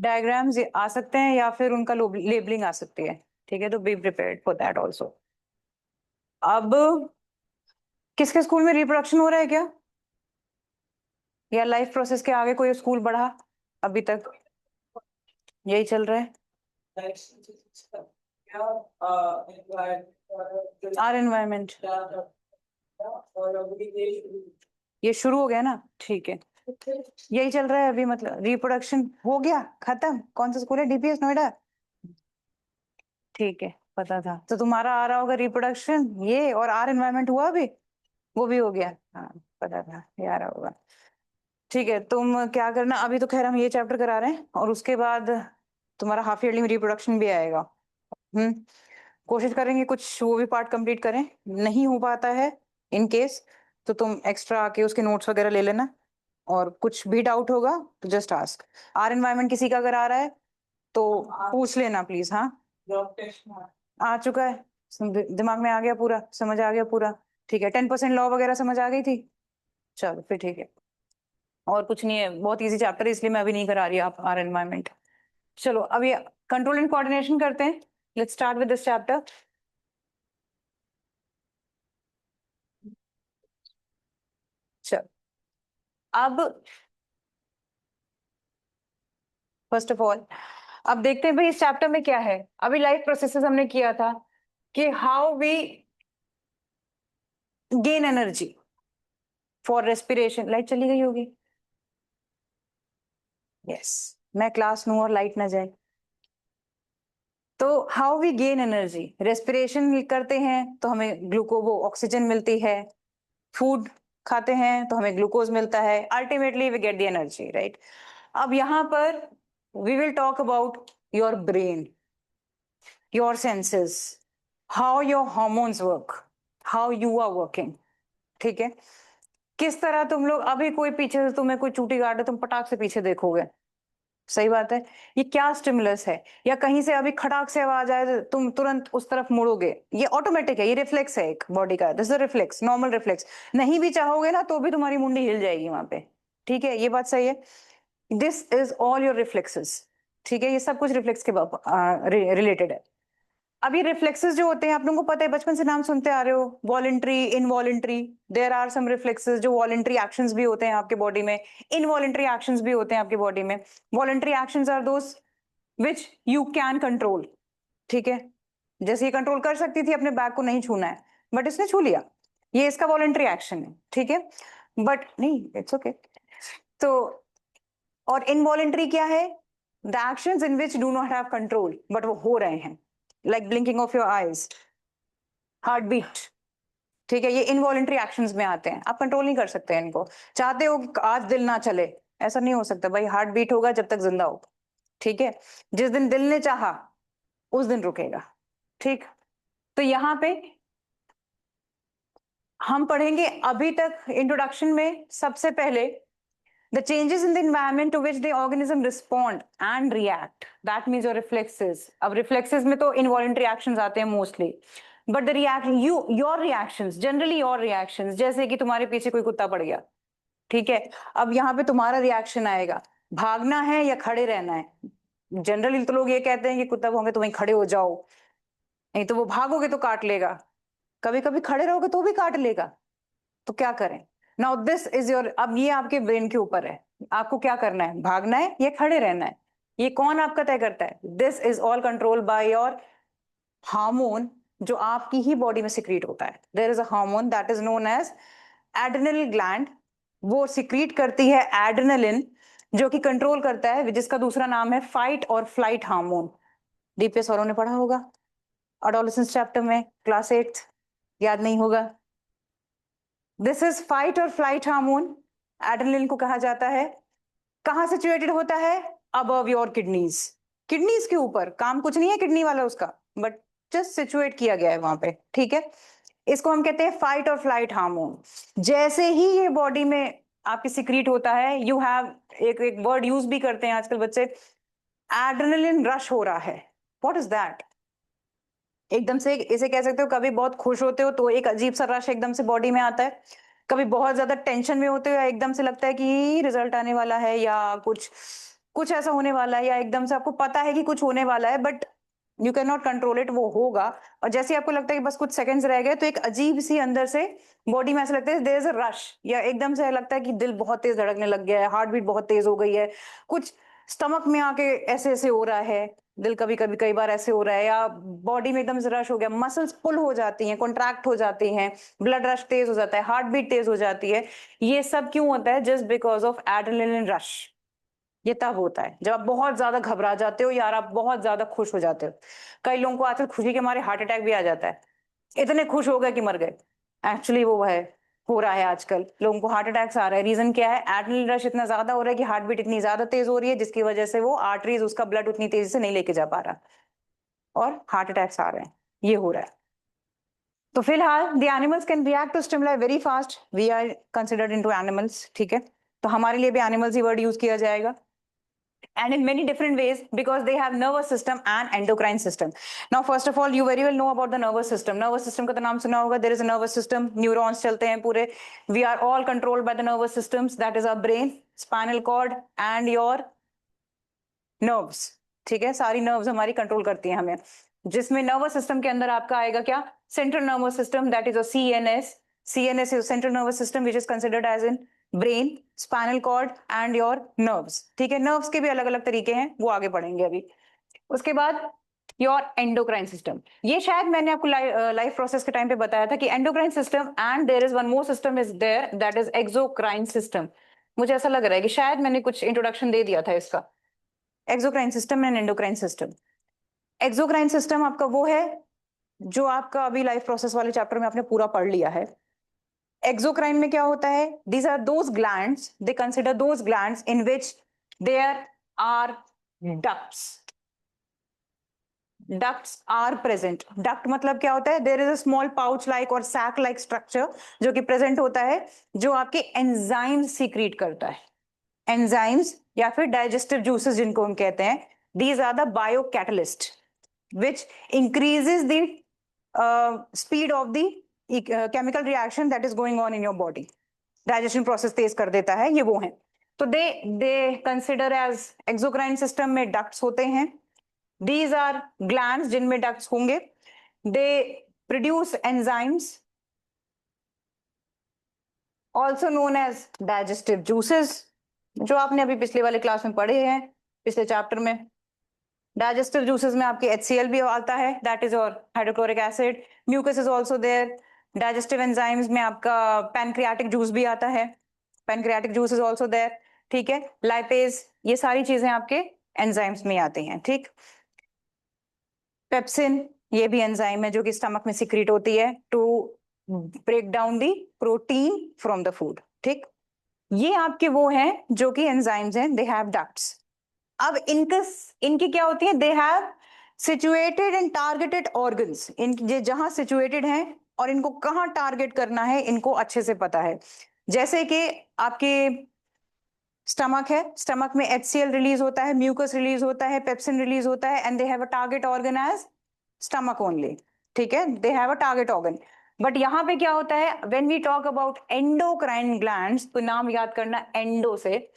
Diagrams आ सकते हैं या फिर उनका लेबलिंग आ सकती है, ठीक है, तो be prepared for that also. अब किसके स्कूल में रिप्रोडक्शन हो रहा है क्या, या लाइफ प्रोसेस के आगे कोई स्कूल बढ़ा? अभी तक यही चल रहा है। आर एनवायरमेंट ये शुरू हो गया ना, ठीक है, यही चल रहा है अभी, मतलब रिप्रोडक्शन हो गया खत्म। कौन सा स्कूल है, डीपीएस नोएडा? ठीक है, पता था। तो तुम्हारा आ रहा होगा रिप्रोडक्शन ये, और आर एनवायरमेंट हुआ अभी, वो भी हो गया। हाँ, पता था, ये आ रहा होगा। ठीक है, तुम क्या करना, अभी तो खैर हम ये चैप्टर करा रहे हैं, और उसके बाद तुम्हारा हाफ ईयरली में रिप्रोडक्शन भी आएगा। हम्म, कोशिश करेंगे कुछ वो भी पार्ट कंप्लीट करें। नहीं हो पाता है इन केस, तो तुम एक्स्ट्रा आके उसके नोट्स वगैरह ले लेना, और कुछ भी डाउट होगा तो जस्ट आस्क। आर एनवायरमेंट किसी का अगर आ रहा है तो पूछ लेना प्लीज। हाँ, आ चुका है, दिमाग में आ गया पूरा, समझ आ गया पूरा? ठीक है, 10% लॉ वगैरह समझ आ गई थी? चलो फिर ठीक है, और कुछ नहीं है, बहुत इजी चैप्टर है, इसलिए मैं अभी नहीं करा रही आप आर एनवायरमेंट। चलो अभी कंट्रोल एंड कोऑर्डिनेशन करते हैं। Let's start with this chapter. चलो अब फर्स्ट ऑफ ऑल अब देखते हैं भाई इस चैप्टर में क्या है। अभी लाइफ प्रोसेसेस हमने किया था कि how we gain energy for respiration. Light चली गई होगी, यस, मैं क्लास लूं और लाइट ना जाए। तो how we gain energy, respiration करते हैं तो हमें ग्लूको वो ऑक्सीजन मिलती है, फूड खाते हैं तो हमें ग्लूकोज मिलता है, ultimately we get the energy, right? अब यहाँ पर we will talk about your brain, your senses, how your hormones work, how you are working. ठीक है, किस तरह तुम लोग, अभी कोई पीछे से तुम्हें कोई चूटी काटे, तुम पटाख से पीछे देखोगे, सही बात है, ये क्या स्टिमुलस है, या कहीं से अभी खटाक से आवाज आए तो तुम तुरंत उस तरफ मुड़ोगे, ये ऑटोमेटिक है, ये रिफ्लेक्स है एक बॉडी का, this is reflex, normal reflex. नहीं भी चाहोगे ना तो भी तुम्हारी मुंडी हिल जाएगी वहां पे, ठीक है, ये बात सही है। This is all your reflexes, ठीक है, ये सब कुछ रिफ्लेक्स के रिलेटेड है। अब ये रिफ्लेक्सेस जो होते हैं, आप लोगों को पता है, बचपन से नाम सुनते आ रहे हो, voluntary, involuntary. There are some reflexes जो वॉलेंट्री एक्शंस भी होते हैं आपके बॉडी में, इनवॉलेंट्री एक्शंस भी होते हैं आपके बॉडी में। Voluntary actions are those which you can control, ठीक है, जैसे ये कंट्रोल कर सकती थी अपने बैग को नहीं छूना है, बट इसने छू लिया, ये इसका वॉलेंट्री एक्शन है, ठीक है, बट नहीं, इट्स ओके। तो और इनवॉलेंट्री क्या है, the actions in which do not have control but वो हो रहे हैं, like blinking of your eyes, heart beat, ठीक है, ये इनवॉलेंट्री एक्शंस में आते हैं, आप कंट्रोल नहीं कर सकते इनको। चाहते हो कि आज दिल ना चले, ऐसा नहीं हो सकता भाई, हार्ट बीट होगा जब तक जिंदा हो, ठीक है, जिस दिन दिल ने चाहा उस दिन रुकेगा, ठीक। तो यहाँ पे हम पढ़ेंगे अभी तक इंट्रोडक्शन में सबसे पहले the changes in the environment to which the organism respond and react, that means your reflexes। अब reflexes में तो involuntary actions आते हैं mostly, but the reaction your reactions, generally your reactions, जैसे कि तुम्हारे पीछे कोई कुत्ता पड़ गया, ठीक है, अब यहाँ पे तुम्हारा रिएक्शन आएगा, भागना है या खड़े रहना है। जनरली तो लोग ये कहते हैं कि कुत्ता भौंके तो वहीं खड़े हो जाओ, नहीं तो वो भागोगे तो काट लेगा, कभी कभी खड़े रहोगे तो भी काट लेगा, तो क्या करें? नाउ दिस इज योर, अब ये आपके ब्रेन के ऊपर है, आपको क्या करना है, भागना है या खड़े रहना है, ये कौन आपका तय करता है? This is all control by your hormone, जो आपकी ही बॉडी में सिक्रीट होता है। There is a hormone that is known as adrenal gland, वो सिक्रीट करती है एड्रेनलिन, जो कि कंट्रोल करता है, जिसका दूसरा नाम है फाइट और फ्लाइट हार्मोन। डीपीएस वालों ने पढ़ा होगा एडोलेसेंस चैप्टर में, क्लास 8, याद नहीं होगा? दिस इज फाइट और फ्लाइट हार्मोन, एड्रेनलिन को कहा जाता है। कहां सिचुएटेड होता है? अबव योर किडनीज, किडनीज के ऊपर, काम कुछ नहीं है किडनी वाला उसका, बट जस्ट सिचुएट किया गया है वहां पे, ठीक है। इसको हम कहते हैं फाइट और फ्लाइट हार्मोन। जैसे ही ये बॉडी में आपके सिक्रीट होता है, यू हैव एक वर्ड यूज भी करते हैं आजकल बच्चे, एड्रेनलिन रश हो रहा है। What is that? एकदम से इसे कह सकते हो, कभी बहुत खुश होते हो तो एक अजीब सा रश एकदम से बॉडी में आता है, कभी बहुत ज्यादा टेंशन में होते हो, एकदम से लगता है कि रिजल्ट आने वाला है या कुछ कुछ ऐसा होने वाला है, या एकदम से आपको पता है कि कुछ होने वाला है but you can not control it, वो होगा। और जैसे ही आपको लगता है कि बस कुछ सेकंड्स रह गए, तो एक अजीब सी अंदर से बॉडी में ऐसा लगता है देयर इज अ रश, या एकदम से लगता है कि दिल बहुत तेज धड़कने लग गया है, हार्ट बीट बहुत तेज हो गई है, कुछ स्टमक में आके ऐसे ऐसे हो रहा है, दिल कभी कभी कई बार ऐसे हो रहा है, या बॉडी में एकदम से रश हो गया, मसल्स पुल हो जाती हैं, कॉन्ट्रैक्ट हो जाती हैं, ब्लड रश तेज हो जाता है, हार्ट बीट तेज हो जाती है। ये सब क्यों होता है? Just because of adrenaline rush. ये तब होता है जब आप बहुत ज्यादा घबरा जाते हो, यार आप बहुत ज्यादा खुश हो जाते हो। कई लोगों को आजकल खुशी के मारे हार्ट अटैक भी आ जाता है, इतने खुश हो गए कि मर गए। एक्चुअली वो है, हो रहा है आजकल लोगों को हार्ट अटैक्स आ रहा है। रीजन क्या है? एड्रेनलिन रश इतना ज्यादा हो रहा है कि हार्ट बीट इतनी ज्यादा तेज हो रही है, जिसकी वजह से वो आर्टरीज उसका ब्लड उतनी तेजी से नहीं लेके जा पा रहा, और हार्ट अटैक्स आ रहे हैं। ये हो रहा है। तो फिलहाल the animals can react to stimuli very fast, we are considered into animals, ठीक है। तो हमारे लिए भी एनिमल्स ही वर्ड यूज किया जाएगा, and in many different ways, because they have nervous system and endocrine system. Now first of all, you very well know about the nervous system. Nervous system का तो नाम सुना होगा, there is a nervous system, neurons चलते हैं पूरे, we are all controlled by the nervous systems, that is our brain, spinal cord and your nerves, ठीक है। सारी nerves हमारी कंट्रोल करती हैं हमें, जिसमें नर्वस सिस्टम के अंदर आपका आएगा क्या? Central nervous system, that is a CNS. CNS is central nervous system which is considered as in brain, spinal cord and your nerves, ठीक है। नर्व्स के भी अलग अलग तरीके हैं, वो आगे पढ़ेंगे अभी। उसके बाद योर एंडोक्राइन सिस्टम, ये शायद मैंने आपको लाइफ प्रोसेस के टाइम पे बताया था कि endocrine system and there is one more system is there, that is exocrine system. मुझे ऐसा लग रहा है कि शायद मैंने कुछ इंट्रोडक्शन दे दिया था इसका, exocrine system and endocrine system. Exocrine system आपका वो है जो आपका अभी लाइफ प्रोसेस वाले चैप्टर में आपने पूरा पढ़ लिया है। एक्सोक्राइन में क्या होता है? These are those glands, they consider those glands in which there are ducts. Ducts are present. Duct मतलब क्या होता है? There is a small pouch like और सैक लाइक स्ट्रक्चर जो कि प्रेजेंट होता है, जो आपके एंजाइम्स सीक्रेट करता है। एंजाइम्स या फिर डाइजेस्टिव जूसेस जिनको हम कहते हैं, these are the biocatalyst which increases the speed of the chemical reaction that is going on in your body. Digestion process तेज कर देता है, ये वो है। तो they consider as exocrine system में डक्ट्स होते हैं। दीज आर ग्लैंड्स जिनमें डक्ट्स होंगे, they produce enzymes also known as digestive juices, जो आपने अभी पिछले वाले क्लास में पढ़े हैं, पिछले चैप्टर में। डाइजेस्टिव जूसेस में आपके HCl भी आता है, दैट इज और hydrochloric acid. Mucus is also there. Digestive enzymes में आपका पैनक्रियाटिक जूस भी आता है, pancreatic juice is also there, ठीक है। लाइपेज, ये सारी चीजें आपके एंजाइम्स में आती हैं, ठीक। पेप्सिन, ये भी एंजाइम है जो कि स्टमक में सिक्रीट होती है to break down the protein from the food, ठीक। ये आपके वो हैं जो कि एंजाइम्स हैं, दे हैव डक्ट्स। अब इनकी क्या होती है? They have situated and targeted organs, इनके जहां सिचुएटेड हैं और इनको कहां टारगेट करना है इनको अच्छे से पता है। जैसे कि आपके स्टमक है, स्टमक में HCl रिलीज होता है, म्यूकस रिलीज होता है, पेप्सिन रिलीज होता है, and they have a target organ as stomach only, ठीक है। They have a target organ. But यहाँ पे क्या होता है? When we talk about endocrine glands, तो नाम याद करना एंडो से।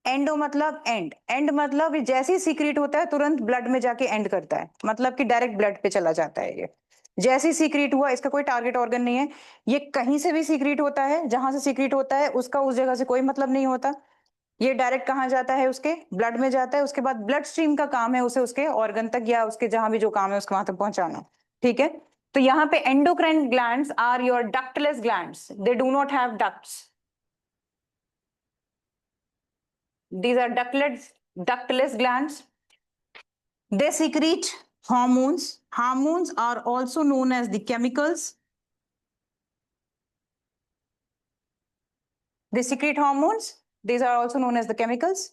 एंडो मतलब एंड, एंड मतलब जैसे ही सीक्रेट होता है तुरंत ब्लड में जाके एंड करता है, मतलब कि डायरेक्ट ब्लड पे चला जाता है। ये जैसे ही सीक्रेट हुआ, इसका कोई टारगेट ऑर्गन नहीं है, ये कहीं से भी सीक्रेट होता है, जहां से सीक्रेट होता है उसका उस जगह से कोई मतलब नहीं होता। ये डायरेक्ट कहाँ जाता है? उसके ब्लड में जाता है। उसके बाद ब्लड स्ट्रीम का काम है उसे उसके ऑर्गन तक या उसके जहां भी जो काम है उसके वहां तक पहुंचाना, ठीक है। तो यहाँ पे endocrine glands are your ductless glands, they do not have ducts. These are ductless glands. They secrete hormones. Hormones are also known as the chemicals. They secrete hormones. These are also known as the chemicals.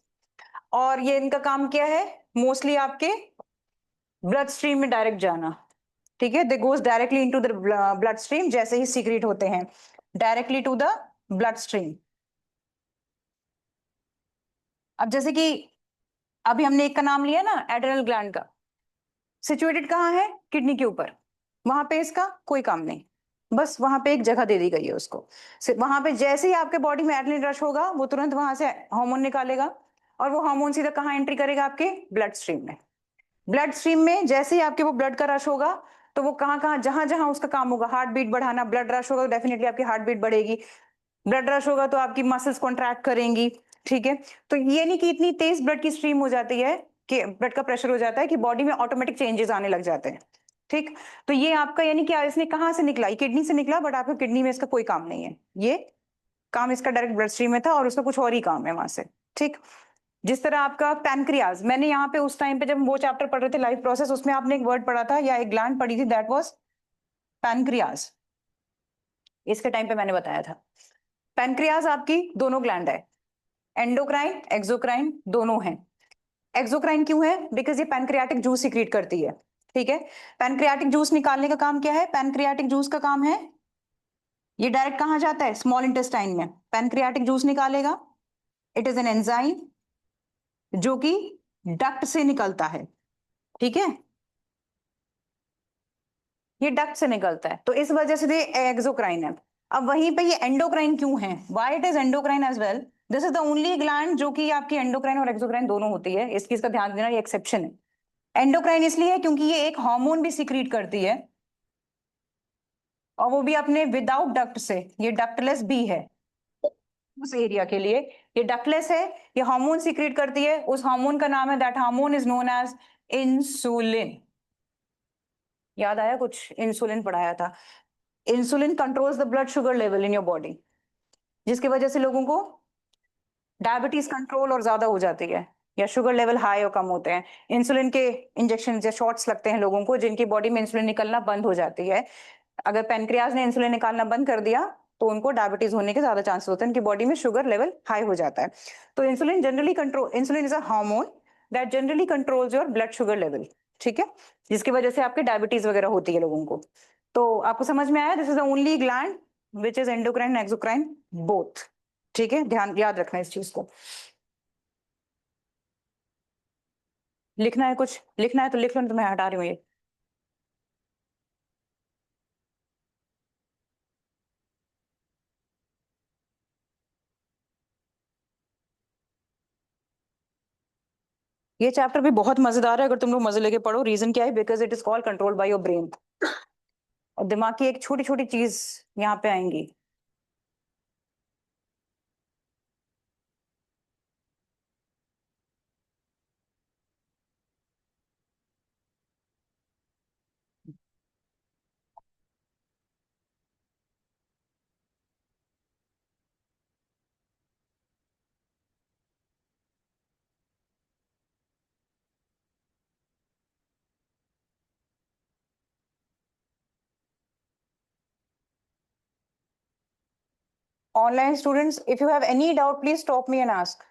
और ये इनका काम क्या है? Mostly आपके blood stream में direct जाना, ठीक है। They goes directly into the blood stream, जैसे ही सीक्रेट होते हैं directly to the blood stream. अब जैसे कि अभी हमने एक का नाम लिया ना, एड्रेनल ग्लैंड का, सिचुएटेड कहाँ है? किडनी के ऊपर। वहां पे इसका कोई काम नहीं, बस वहां पे एक जगह दे दी गई है उसको। वहां पे जैसे ही आपके बॉडी में एड्रेनलिन रश होगा, वो तुरंत वहां से हार्मोन निकालेगा और वो हार्मोन सीधा कहाँ एंट्री करेगा? आपके ब्लड स्ट्रीम में। ब्लड स्ट्रीम में जैसे ही आपके वो ब्लड का रश होगा, तो वो कहाँ कहाँ, जहां जहां उसका काम होगा, हार्ट बीट बढ़ाना, ब्लड रश होगा तो डेफिनेटली आपकी हार्ट बीट बढ़ेगी, ब्लड रश होगा तो आपकी मसल्स कॉन्ट्रैक्ट करेंगी। ठीक है, तो ये नहीं कि इतनी तेज ब्लड की स्ट्रीम हो जाती है कि ब्लड का प्रेशर हो जाता है कि बॉडी में ऑटोमेटिक चेंजेस आने लग जाते हैं। ठीक, तो ये आपका यानी कि इसने कहाँ से निकला? ये किडनी से निकला, बट आपको किडनी में इसका कोई काम नहीं है, ये काम इसका डायरेक्ट ब्लड स्ट्रीम में था और उसका कुछ और ही काम है वहां से। ठीक, जिस तरह आपका पैनक्रियाज, मैंने यहाँ पे उस टाइम पे जब वो चैप्टर पढ़ रहे थे लाइफ प्रोसेस, उसमें आपने एक वर्ड पढ़ा था या एक ग्लैंड पढ़ी थी, दैट वाज पैनक्रियाज। इसके टाइम पे मैंने बताया था पैनक्रियाज आपकी दोनों ग्लैंड है, एंडोक्राइन एक्सोक्राइन दोनों हैं। एक्सोक्राइन क्यों है? बिकॉज ये पैनक्रियाटिक जूस सिक्रीट करती है। ठीक है, पैनक्रियाटिक जूस निकालने का काम क्या है? पैनक्रियाटिक जूस का काम है, ये डायरेक्ट कहां जाता है? स्मॉल इंटेस्टाइन में पैनक्रियाटिक जूस निकालेगा। इट इज एन एंजाइम जो कि डक्ट से निकलता है। ठीक है, ये डक्ट से निकलता है, तो इस वजह से ये एक्सोक्राइन है। अब वहीं पे ये एंडोक्राइन क्यों है? Why it is endocrine as well? This is the only gland जो कि आपकी एंडोक्राइन और एक्सोक्राइन दोनों होती है, इस चीज का ध्यान देना, ये एक्सेप्शन है। एंडोक्राइन इसलिए है क्योंकि ये एक हार्मोन भी सिक्रीट करती है, और वो भी अपने विदाउट डक्ट से, ये डक्टलेस भी है उस एरिया के लिए, ये डक्टलेस है, ये हार्मोन सिक्रीट करती है, उस हार्मोन का नाम है, that hormone is known as insulin. याद आया कुछ? इंसुलिन पढ़ाया था। Insulin controls the blood sugar level in your body, जिसकी वजह से लोगों को डायबिटीज कंट्रोल और ज्यादा हो जाती है, या शुगर लेवल हाई और कम होते हैं। इंसुलिन के इंजेक्शन या शॉट्स लगते हैं लोगों को जिनकी बॉडी में इंसुलिन निकलना बंद हो जाती है। अगर पेनक्रियाज ने इंसुलिन निकालना बंद कर दिया तो उनको डायबिटीज होने के ज्यादा चांसेस होते हैं, उनकी बॉडी में शुगर लेवल हाई हो जाता है। तो insulin generally control, insulin is a hormone that generally controls your blood sugar level. ठीक है, जिसकी वजह से आपके डायबिटीज वगैरह होती है लोगों को। तो आपको समझ में आया? This is the only gland which is endocrine exocrine both. ठीक है, ध्यान याद रखना इस चीज को। लिखना है, कुछ लिखना है तो लिख लो, तो मैं हटा रही हूँ ये। ये चैप्टर भी बहुत मजेदार है, अगर तुम लोग मजे लेके पढ़ो। रीजन क्या है? Because it is called control by your brain, और दिमाग की एक छोटी छोटी चीज यहाँ पे आएंगी। Online students, if you have any doubt, please stop me and ask.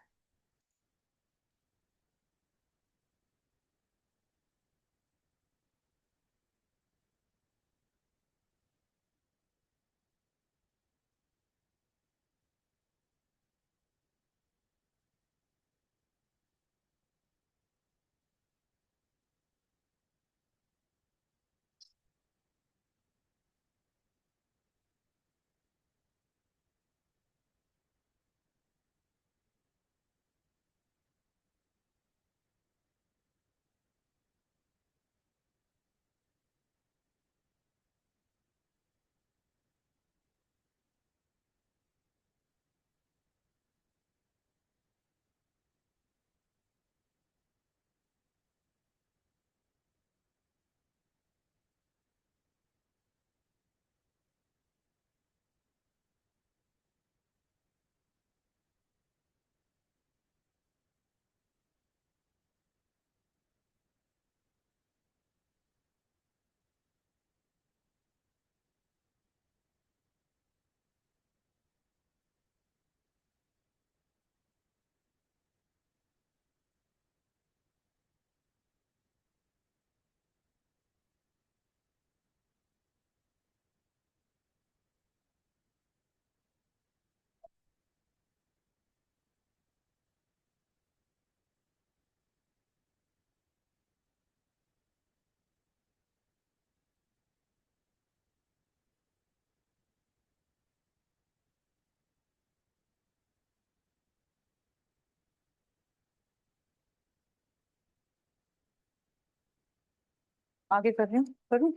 आगे कर रही हूँ, करूँ?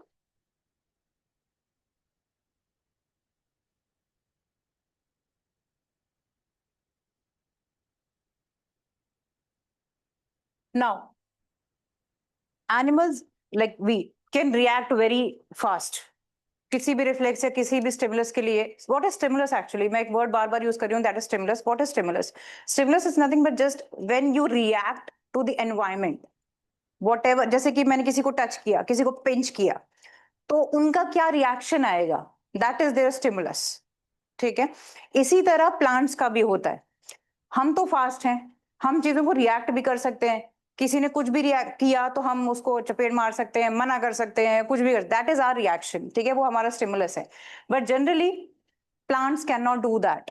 Now animals like we can react very fast किसी भी रिफ्लेक्स या किसी भी स्टिमुलस के लिए. What is stimulus actually? मैं एक वर्ड बार बार यूज कर रही हूँ, that is stimulus. What is stimulus? Stimulus is nothing but just when you react to the environment, whatever. जैसे कि मैंने किसी को टच किया, किसी को पिंच किया, तो उनका क्या रिएक्शन आएगा, दैट इज देयर स्टिमुलस. ठीक है, इसी तरह प्लांट्स का भी होता है. हम तो फास्ट हैं, हम चीजों को रिएक्ट भी कर सकते हैं. किसी ने कुछ भी रिएक्ट किया तो हम उसको चपेट मार सकते हैं, मना कर सकते हैं, कुछ भी कर, दैट इज आवर रिएक्शन. ठीक है, वो हमारा स्टिमुलस है. But generally plants can not do that.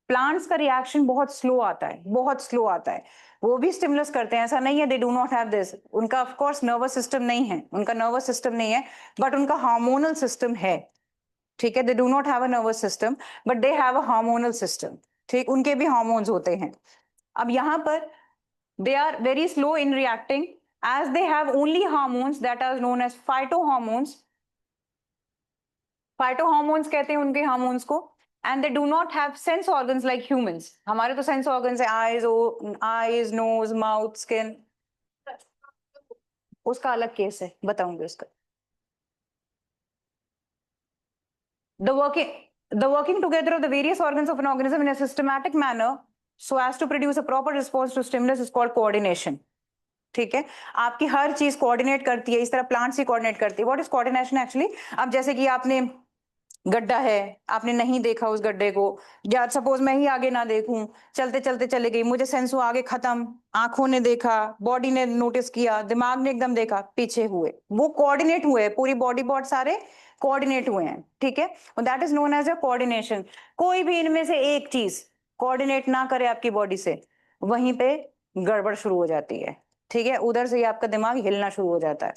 Plants का रिएक्शन बहुत स्लो आता है, बहुत स्लो आता है. वो भी स्टिमुलस करते हैं, ऐसा नहीं है दे डू नॉट हैव दिस. उनका ऑफ कोर्स नर्वस सिस्टम नहीं है, उनका नर्वस सिस्टम नहीं है, बट उनका हार्मोनल सिस्टम है. ठीक है, दे do not have a nervous system but they have a hormonal system. ठीक, उनके भी हार्मोन्स होते हैं. अब यहाँ पर they are very slow in reacting as they have only hormones that are known as phytohormones. Phytohormones कहते हैं उनके हार्मोन्स को. and they do not have sense organs like humans. हमारे तो सेंस ऑर्गन्स है, आईज, नोज, माउथ, स्किन. उसका अलग case है, बताऊंगी उसका. the working the working together of the various organs of an organism in a systematic manner so as to produce a proper response to stimulus is called coordination. ठीक है, आपकी हर चीज coordinate करती है, इस तरह प्लांट्स ही कोऑर्डिनेट करती है. What is coordination actually? अब जैसे कि आपने गड्ढा है, आपने नहीं देखा उस गड्ढे को, या सपोज मैं ही आगे ना देखूं, चलते चलते चले गई, मुझे सेंस हुआ आगे खत्म, आंखों ने देखा, बॉडी ने नोटिस किया, दिमाग ने एकदम देखा, पीछे हुए, वो कोऑर्डिनेट हुए, पूरी बॉडी पार्ट सारे कोऑर्डिनेट हुए हैं. ठीक है, that is known as a coordination. कोई भी इनमें से एक चीज कोऑर्डिनेट ना करे आपकी बॉडी से, वहीं पे गड़बड़ शुरू हो जाती है. ठीक है, उधर से ही आपका दिमाग हिलना शुरू हो जाता है.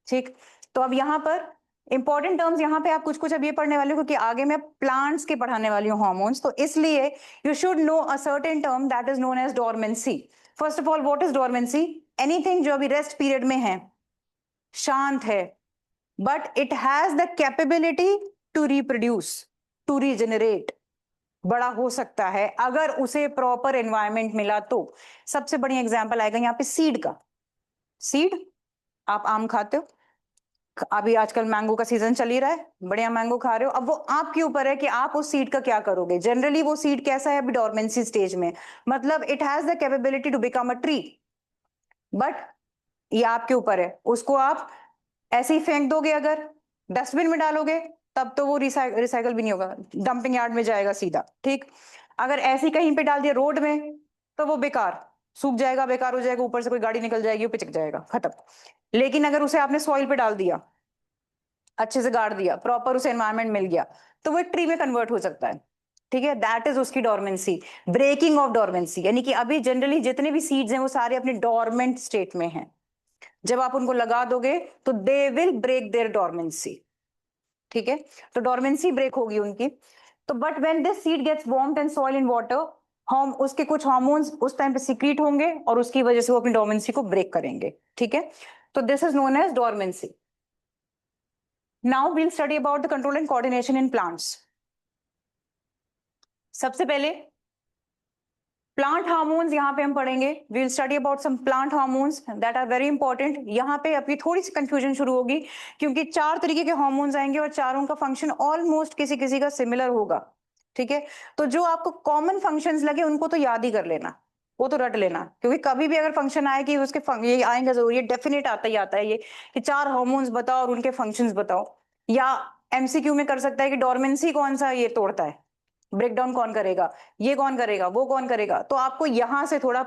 ठीक, तो अब यहाँ पर इंपॉर्टेंट टर्म्स यहाँ पे आप कुछ कुछ अब ये पढ़ने वाले हो, क्योंकि आगे मैं प्लांट्स के पढ़ाने वाली हूँ हार्मोन्स, तो इसलिए you should know a certain term that is known as dormancy. First of all, what is dormancy? Anything जो अभी रेस्ट पीरियड में है, शांत है, but it has the capability to reproduce, to regenerate, बड़ा हो सकता है अगर उसे प्रॉपर एनवायरमेंट मिला तो. सबसे बड़ी एग्जांपल आएगा यहाँ पे सीड का. सीड, आप आम खाते हो, अभी आजकल मैंगो का सीजन चल ही रहा है, बढ़िया मैंगो खा रहे हो, अब वो आपके ऊपर है कि आप उस सीड का क्या करोगे. जनरली वो सीड कैसा है अभी डोरमेंसी स्टेज में, मतलब it has the capability to become a tree, but ये आपके ऊपर है. उसको आप ऐसे ही फेंक दोगे, अगर डस्टबिन में डालोगे तब तो वो रिसाइकल भी नहीं होगा, डंपिंग यार्ड में जाएगा सीधा. ठीक, अगर ऐसे ही कहीं पे डाल दिया रोड में, तो वो बेकार, सूख जाएगा, बेकार हो जाएगा, ऊपर से कोई गाड़ी निकल जाएगी, वो पिचक जाएगा, खत्म. लेकिन अगर उसे आपने सॉइल पे डाल दिया, अच्छे से गाड़ दिया, प्रॉपर उसे एनवायरमेंट मिल गया, तो वो एक ट्री में कन्वर्ट हो सकता है. ठीक है, दैट इज उसकी डोरमेंसी, ब्रेकिंग ऑफ डोरमेंसी. यानी कि अभी जनरली जितने भी सीड्स हैं वो सारे अपने डोरमेंट स्टेट में हैं. जब आप उनको लगा दोगे तो they will break their dormancy. ठीक है, तो डोरमेंसी ब्रेक होगी उनकी. तो but when this seed gets warmed and soil in water, हम उसके कुछ हार्मोन्स उस टाइम पे सीक्रेट होंगे और उसकी वजह से वो अपनी डोरमेंसी को ब्रेक करेंगे. ठीक है, तो this is known as dormancy. Now we'll study about the control and coordination in plants. सबसे पहले प्लांट हार्मोन्स यहाँ पे हम पढ़ेंगे. We will study about some plant hormones that are very important. यहाँ पे आपकी थोड़ी सी कंफ्यूजन शुरू होगी, क्योंकि 4 तरीके के हार्मोन्स आएंगे और चारों का फंक्शन ऑलमोस्ट किसी किसी का सिमिलर होगा. ठीक है, तो जो आपको कॉमन फंक्शंस लगे उनको तो याद ही कर लेना, वो तो रट लेना, क्योंकि कभी भी अगर फंक्शन आए कि उसके ये आएंगे जरूर, ये डेफिनेट आता ही आता है ये, कि 4 हार्मोन्स बताओ और उनके फंक्शंस बताओ. या एमसीक्यू में कर सकता है कि डोरमेंसी कौन सा ये तोड़ता है, ब्रेक डाउन कौन करेगा, ये कौन करेगा, वो कौन करेगा, तो आपको यहां से थोड़ा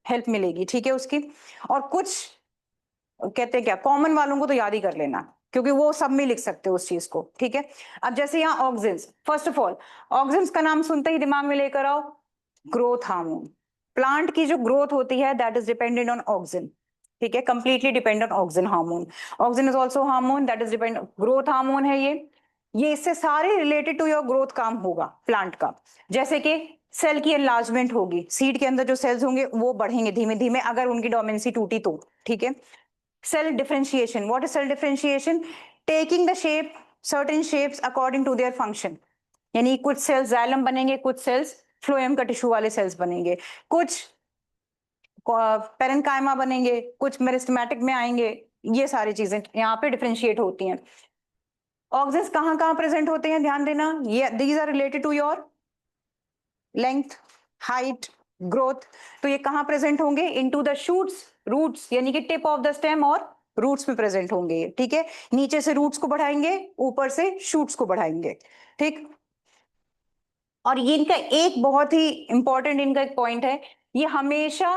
हेल्प मिलेगी. ठीक है, उसकी. और कुछ कहते हैं क्या, कॉमन वालों को तो याद ही कर लेना, क्योंकि वो सब में लिख सकते हो उस चीज को. ठीक है, अब जैसे यहाँ auxins, first of all auxins का नाम सुनते ही दिमाग में लेकर आओ ग्रोथ हार्मोन. प्लांट की जो ग्रोथ होती है that is dependent on auxin. ठीक है, completely dependent on auxin hormone. Auxin is also hormone that is dependent, growth hormone है ये इससे सारे रिलेटेड टू योर ग्रोथ काम होगा प्लांट का. जैसे कि सेल की एनलार्जमेंट होगी, सीड के अंदर जो सेल्स होंगे वो बढ़ेंगे धीमे धीमे, अगर उनकी डोमेंसी टूटी तो. ठीक है, Cell differentiation. What is cell differentiation? Taking the shape, certain shapes according to their function. यानी कुछ सेल्स जाइलम बनेंगे, कुछ सेल्स फ्लोएम का टिश्यू वाले सेल्स बनेंगे, कुछ पेरेन्काइमा बनेंगे, कुछ मेरिस्टेमेटिक में आएंगे। ये सारी चीजें यहाँ पे डिफरेंशिएट होती हैं। ऑक्सिन्स कहाँ कहाँ प्रेजेंट होते हैं, ध्यान देना। ये these are related to your length, height, growth. तो ये कहाँ प्रेजेंट होंगे? इनटू द शूट्स, रूट्स, यानी कि टिप ऑफ द स्टेम और रूट्स में प्रेजेंट होंगे। ठीक है, नीचे से रूट्स को बढ़ाएंगे, ऊपर से शूट्स को बढ़ाएंगे। ठीक, और ये इनका एक बहुत ही इंपॉर्टेंट इनका एक पॉइंट है, ये हमेशा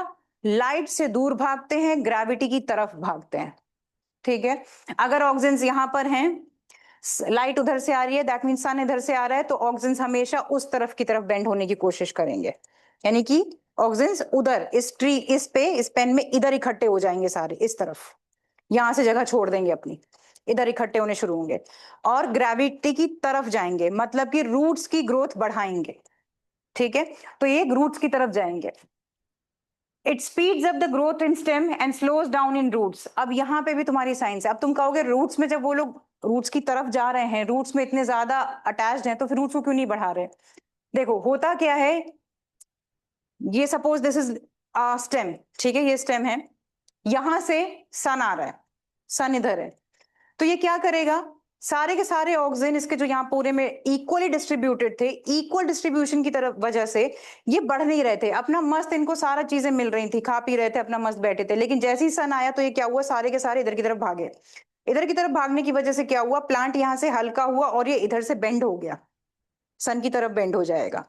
लाइट से दूर भागते हैं, ग्रेविटी की तरफ भागते हैं। ठीक है, अगर ऑक्सीजन यहां पर हैं, लाइट उधर से आ रही है, दैट मीन सन इधर से आ रहा है, तो ऑक्सीजन हमेशा उस तरफ की तरफ बेंड होने की कोशिश करेंगे। यानी कि ऑक्सीजन उधर इस ट्री, इस पेन में इधर इकट्ठे हो जाएंगे सारे, इस तरफ, यहां से जगह छोड़ देंगे अपनी, इधर इकट्ठे होने शुरू होंगे और ग्रेविटी की तरफ जाएंगे, मतलब कि रूट्स की ग्रोथ बढ़ाएंगे। ठीक है, तो ये रूट्स की तरफ जाएंगे। It speeds up the growth in stem and slows down in roots. अब यहाँ पे भी तुम्हारी साइंस है। अब तुम कहोगे रूट्स में जब वो लोग रूट्स की तरफ जा रहे हैं, रूट्स में इतने ज्यादा अटैच्ड हैं, तो फिर रूट्स को क्यों नहीं बढ़ा रहे? देखो होता क्या है, ये सपोज दिस इज स्टेम, ठीक है, ये स्टेम है, यहां से सन आ रहा है, सन इधर है, तो ये क्या करेगा, सारे के सारे ऑक्सीजन इसके जो यहाँ पूरे में इक्वली डिस्ट्रीब्यूटेड थे, इक्वल डिस्ट्रीब्यूशन की तरफ वजह से ये बढ़ नहीं रहे थे, अपना मस्त इनको सारा चीजें मिल रही थी, खा पी रहे थे, अपना मस्त बैठे थे। लेकिन जैसे ही सन आया तो ये क्या हुआ, सारे के सारे इधर की तरफ भागे। इधर की तरफ भागने की वजह से क्या हुआ, प्लांट यहाँ से हल्का हुआ और ये इधर से बेंड हो गया, सन की तरफ बेंड हो जाएगा,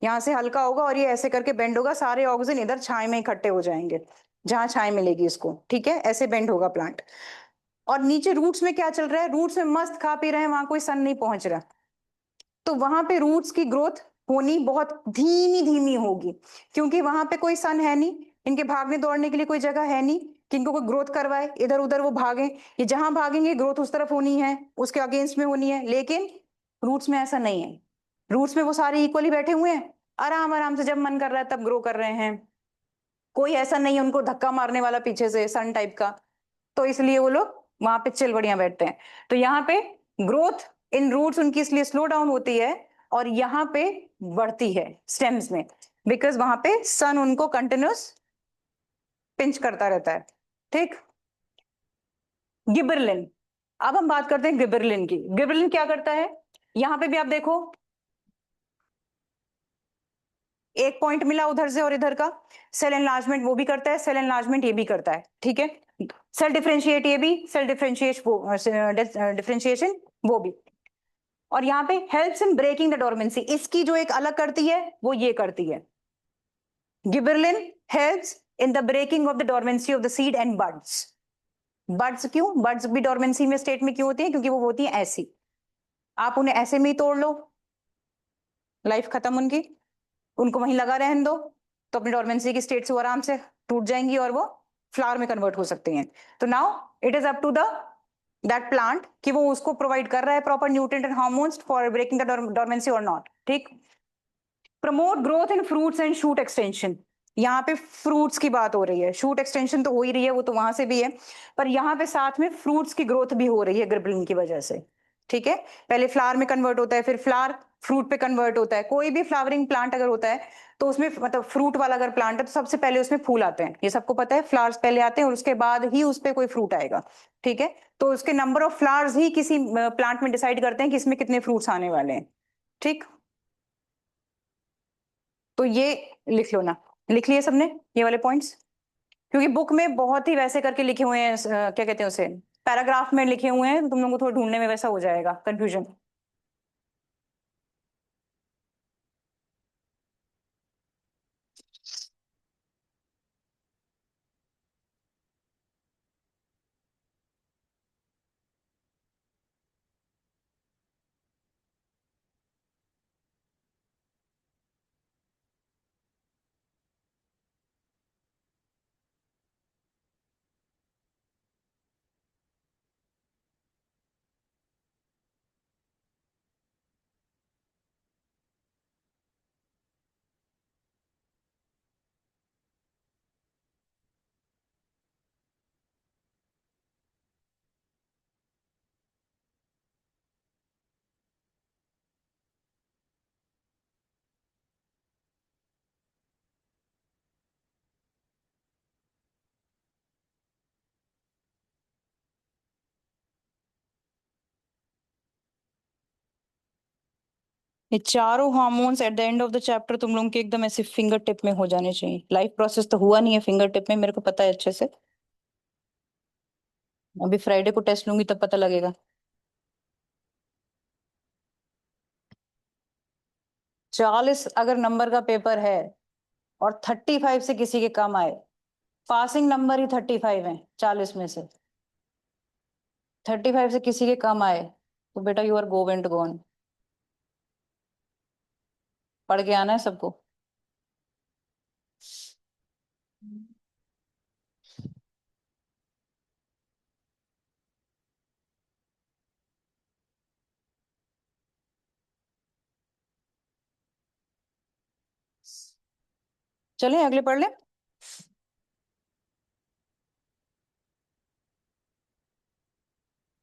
यहाँ से हल्का होगा और ये ऐसे करके बेंड होगा, सारे ऑक्सीजन इधर छाए में इकट्ठे हो जाएंगे, जहां छाए मिलेगी इसको। ठीक है, ऐसे बेंड होगा प्लांट। और नीचे रूट्स में क्या चल रहा है, रूट्स में मस्त खा पी रहे हैं, वहां कोई सन नहीं पहुंच रहा, तो वहां पे रूट्स की ग्रोथ होनी बहुत धीमी धीमी होगी, क्योंकि वहां पे कोई सन है नहीं, इनके भागने दौड़ने के लिए कोई जगह है नहीं कि इनको कोई ग्रोथ करवाए, इधर उधर वो भागे, ये जहां भागेंगे ग्रोथ उस तरफ होनी है, उसके अगेंस्ट में होनी है। लेकिन रूट्स में ऐसा नहीं है, रूट्स में वो सारे इक्वली बैठे हुए हैं, आराम आराम से जब मन कर रहा है तब ग्रो कर रहे हैं, कोई ऐसा नहीं है उनको धक्का मारने वाला पीछे से सन टाइप का, तो इसलिए वो लोग वहां पे चिल बढ़िया बैठते हैं। तो यहाँ पे ग्रोथ इन रूट्स उनकी इसलिए स्लो डाउन होती है और यहाँ पे बढ़ती है स्टेम्स में, बिकॉज वहां पे सन उनको कंटिन्यूस पिंच करता रहता है। ठीक, गिबरलिन। अब हम बात करते हैं गिबरलिन की। गिबरलिन क्या करता है, यहाँ पे भी आप देखो एक पॉइंट मिला उधर से और इधर का, सेल एनलार्जमेंट वो भी करता है, सेल एनलार्जमेंट ये भी करता है। ठीक है, सेल डिफरेंशिएट ये भी, सेल डिफरेंशिएशन वो, डिफरेंशिएशन वो भी। और यहाँ पे helps in breaking the dormancy, इसकी जो एक अलग करती है वो ये करती है, gibberellin helps in the breaking of the dormancy of the seed and buds. Buds क्यों, बड्स भी डोरमेंसी में स्टेट में क्यों होती है, क्योंकि वो होती है ऐसी, आप उन्हें ऐसे में ही तोड़ लो, लाइफ खत्म उनकी, उनको वहीं लगा रहने दो, तो अपनी डोरमेंसी की स्टेट से वो आराम से टूट जाएंगी और वो फ्लावर में कन्वर्ट हो सकती हैं। तो now it is up to the that plant कि वो उसको प्रोवाइड कर रहा है proper nutrient and hormones for breaking the dormancy और नॉट। ठीक, promote growth in fruits and shoot extension. यहाँ पे फ्रूट्स की बात हो रही है, शूट एक्सटेंशन तो हो ही रही है, वो तो वहां से भी है, पर यहाँ पे साथ में फ्रूट्स की ग्रोथ भी हो रही है गिबरलिन की वजह से। ठीक है, पहले फ्लावर में कन्वर्ट होता है, फिर फ्लावर फ्रूट पे कन्वर्ट होता है। कोई भी फ्लावरिंग प्लांट अगर होता है तो उसमें मतलब फ्रूट वाला अगर प्लांट है तो सबसे पहले उसमें फूल आते हैं, ये सबको पता है, फ्लावर्स पहले आते हैं और उसके बाद ही उस पर कोई फ्रूट आएगा। ठीक है, तो उसके नंबर ऑफ फ्लावर्स ही किसी प्लांट में डिसाइड करते हैं कि इसमें कितने फ्रूट्स आने वाले हैं। ठीक, तो ये लिख लो ना, लिख लिए सबने ये वाले पॉइंट्स, क्योंकि बुक में बहुत ही वैसे करके लिखे हुए हैं, क्या कहते हैं उसे, पैराग्राफ में लिखे हुए हैं, तो तुम लोगों को थोड़ा ढूंढने में वैसा हो जाएगा कंफ्यूजन। ये चारों hormones at the end of the chapter तुम लोगों के एकदम ऐसे फिंगर टिप में हो जाने चाहिए। लाइफ प्रोसेस तो हुआ नहीं है फिंगर टिप में, मेरे को पता है अच्छे से। अभी फ्राइडे को टेस्ट लूंगी तब पता लगेगा। 40 अगर नंबर का पेपर है और 35 से किसी के कम आए, पासिंग नंबर ही 35 है 40 में से, 35 से किसी के कम आए तो बेटा यू आर गो एंड गोन। पढ़ के आना है सबको। चलें अगले पढ़ लें।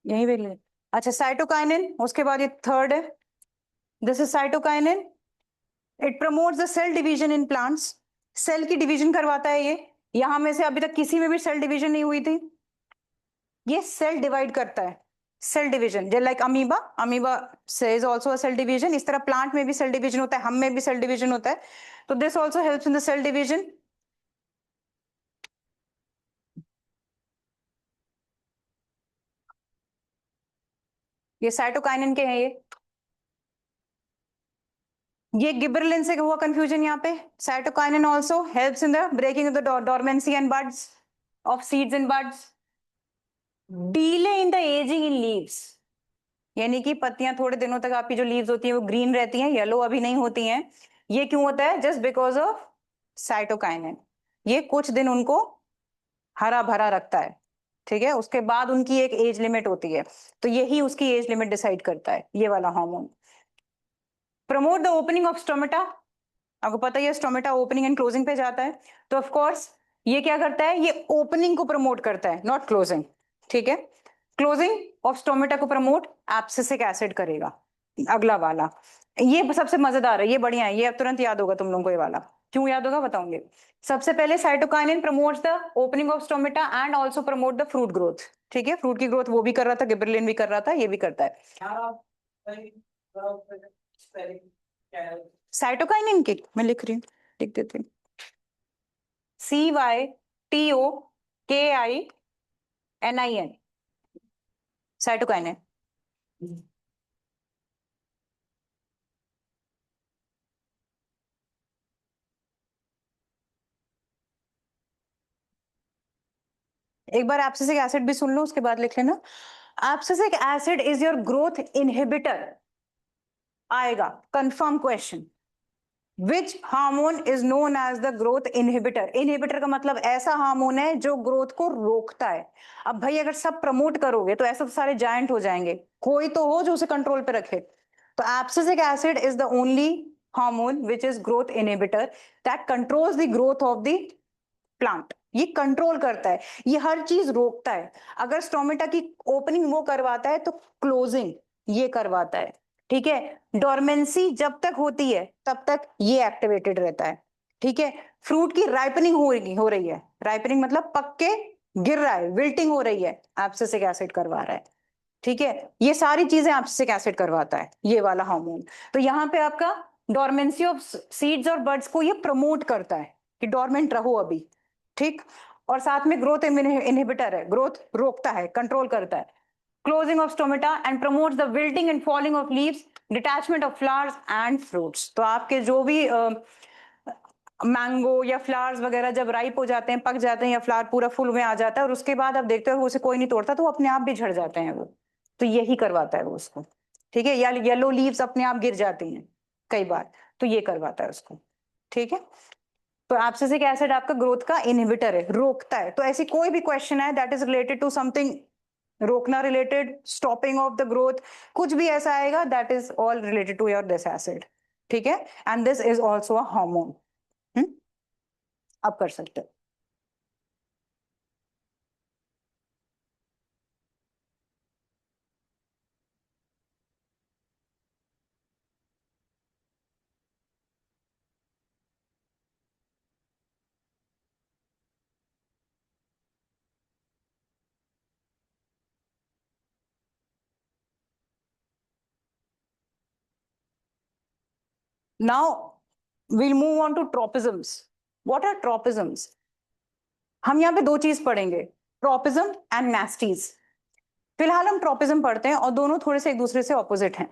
यही पे ले। अच्छा साइटोकाइनिन, उसके बाद ये थर्ड है। This is cytokinin. It promotes the cell division in plants. Cell की डिवीजन करवाता है ये। यहां में से अभी तक किसी में भी सेल डिवीजन नहीं हुई थी। ये सेल डिवाइड करता है। सेल डिवीजन जो लाइक अमीबा, अमीबा से is also a cell division. इस तरह प्लांट में भी सेल डिवीजन होता है, हम में भी सेल डिवीजन होता है। तो this also helps in the cell division. ये साइटोकाइनिन के हैं ये। ये गिबरेलिन से हुआ कंफ्यूजन यहाँ पे। Cytokinin also helps in the breaking of the dormancy and buds of seeds and buds. Delay in the ageing in leaves, यानी कि पत्तियां थोड़े दिनों तक आपकी जो लीव्स होती हैं वो ग्रीन रहती हैं, येलो अभी नहीं होती हैं। ये क्यों होता है? Just because of cytokinin. ये कुछ दिन उनको हरा भरा रखता है। ठीक है, उसके बाद उनकी एक एज लिमिट होती है, तो यही उसकी एज लिमिट डिसाइड करता है ये वाला hormone. Promote the opening of stomata. आपको पता ही है स्टोमेटा ओपनिंग एंड क्लोजिंग पे जाता है, तो ऑफ कोर्स ये क्या करता है? ये ओपनिंग को प्रमोट करता है, नॉट क्लोजिंग। ठीक है, क्लोजिंग ऑफ स्टोमेटा को प्रमोट एब्सिसिक एसिड करेगा। अगला वाला ये सबसे मजेदार है, ये बढ़िया है, ये अब तुरंत याद होगा तुम लोगों को। ये वाला क्यों याद होगा बताऊंगे। सबसे पहले cytokinin promotes the opening of stomata and also promote the fruit growth. ठीक है, फ्रूट की ग्रोथ वो भी कर रहा था, गिबरेलिन भी कर रहा था, ये भी करता है। साइटोकाइनिन की मैं लिख रही हूँ, लिख देती हूँ। CYTOKININ, cytokinin. एक बार एब्सिसिक एसिड भी सुन लो उसके बाद लिख लेना। Abscisic acid is your growth inhibitor. आएगा confirm question. Which hormone is known as the growth inhibitor? Inhibitor का मतलब ऐसा हार्मोन है जो ग्रोथ को रोकता है। अब भाई अगर सब प्रमोट करोगे तो ऐसे तो सारे जायंट हो जाएंगे, कोई तो हो जो उसे कंट्रोल पे रखे। तो abscisic acid is the only hormone which is growth inhibitor that controls the growth of the plant. ये कंट्रोल करता है, ये हर चीज रोकता है। अगर स्टोमेटा की ओपनिंग वो करवाता है तो क्लोजिंग ये करवाता है। ठीक है, डोरमेंसी जब तक होती है तब तक ये एक्टिवेटेड रहता है। ठीक है, फ्रूट की राइपनिंग हो रही है, राइपनिंग मतलब पक के गिर रहा है, विल्टिंग हो रही है, एब्सिसिक एसिड करवा रहा है। ठीक है, ये सारी चीजें एब्सिसिक एसिड करवाता है ये वाला हार्मोन। तो यहाँ पे आपका डोरमेंसी ऑफ सीड्स और बर्ड्स को ये प्रमोट करता है कि डोरमेंट रहो अभी। ठीक, और साथ में ग्रोथ इनहिबिटर है, ग्रोथ रोकता है, कंट्रोल करता है। Closing of stomata and promotes the wilting and falling of leaves, detachment of flowers and fruits. तो आपके जो भी मैंगो या फ्लावर्स वगैरह जब राइप हो जाते हैं, पक जाते हैं, या फ्लावर पूरा फूल में आ जाता है और उसके बाद आप देखते हो उसे कोई नहीं तोड़ता तो वो अपने आप भी झड़ जाते हैं वो, तो यही करवाता है वो उसको। ठीक है, या येलो लीव्स अपने आप गिर जाती हैं कई बार, तो ये करवाता है उसको। ठीक है, तो एब्सिसिक एसिड आपका ग्रोथ का इनहिबिटर है, रोकता है। तो ऐसी कोई भी क्वेश्चन है that is related to something रोकना related, stopping of the growth, कुछ भी ऐसा आएगा that is all related to your this acid. ठीक है, and this is also a hormone. अब कर सकते हो। Now we'll move on to tropisms. What are tropisms? हम यहाँ पे दो चीज पढ़ेंगे, ट्रॉपिज्म एंड नेस्टीज। फिलहाल हम ट्रॉपिज्म पढ़ते हैं और दोनों थोड़े से एक दूसरे से ऑपोजिट हैं।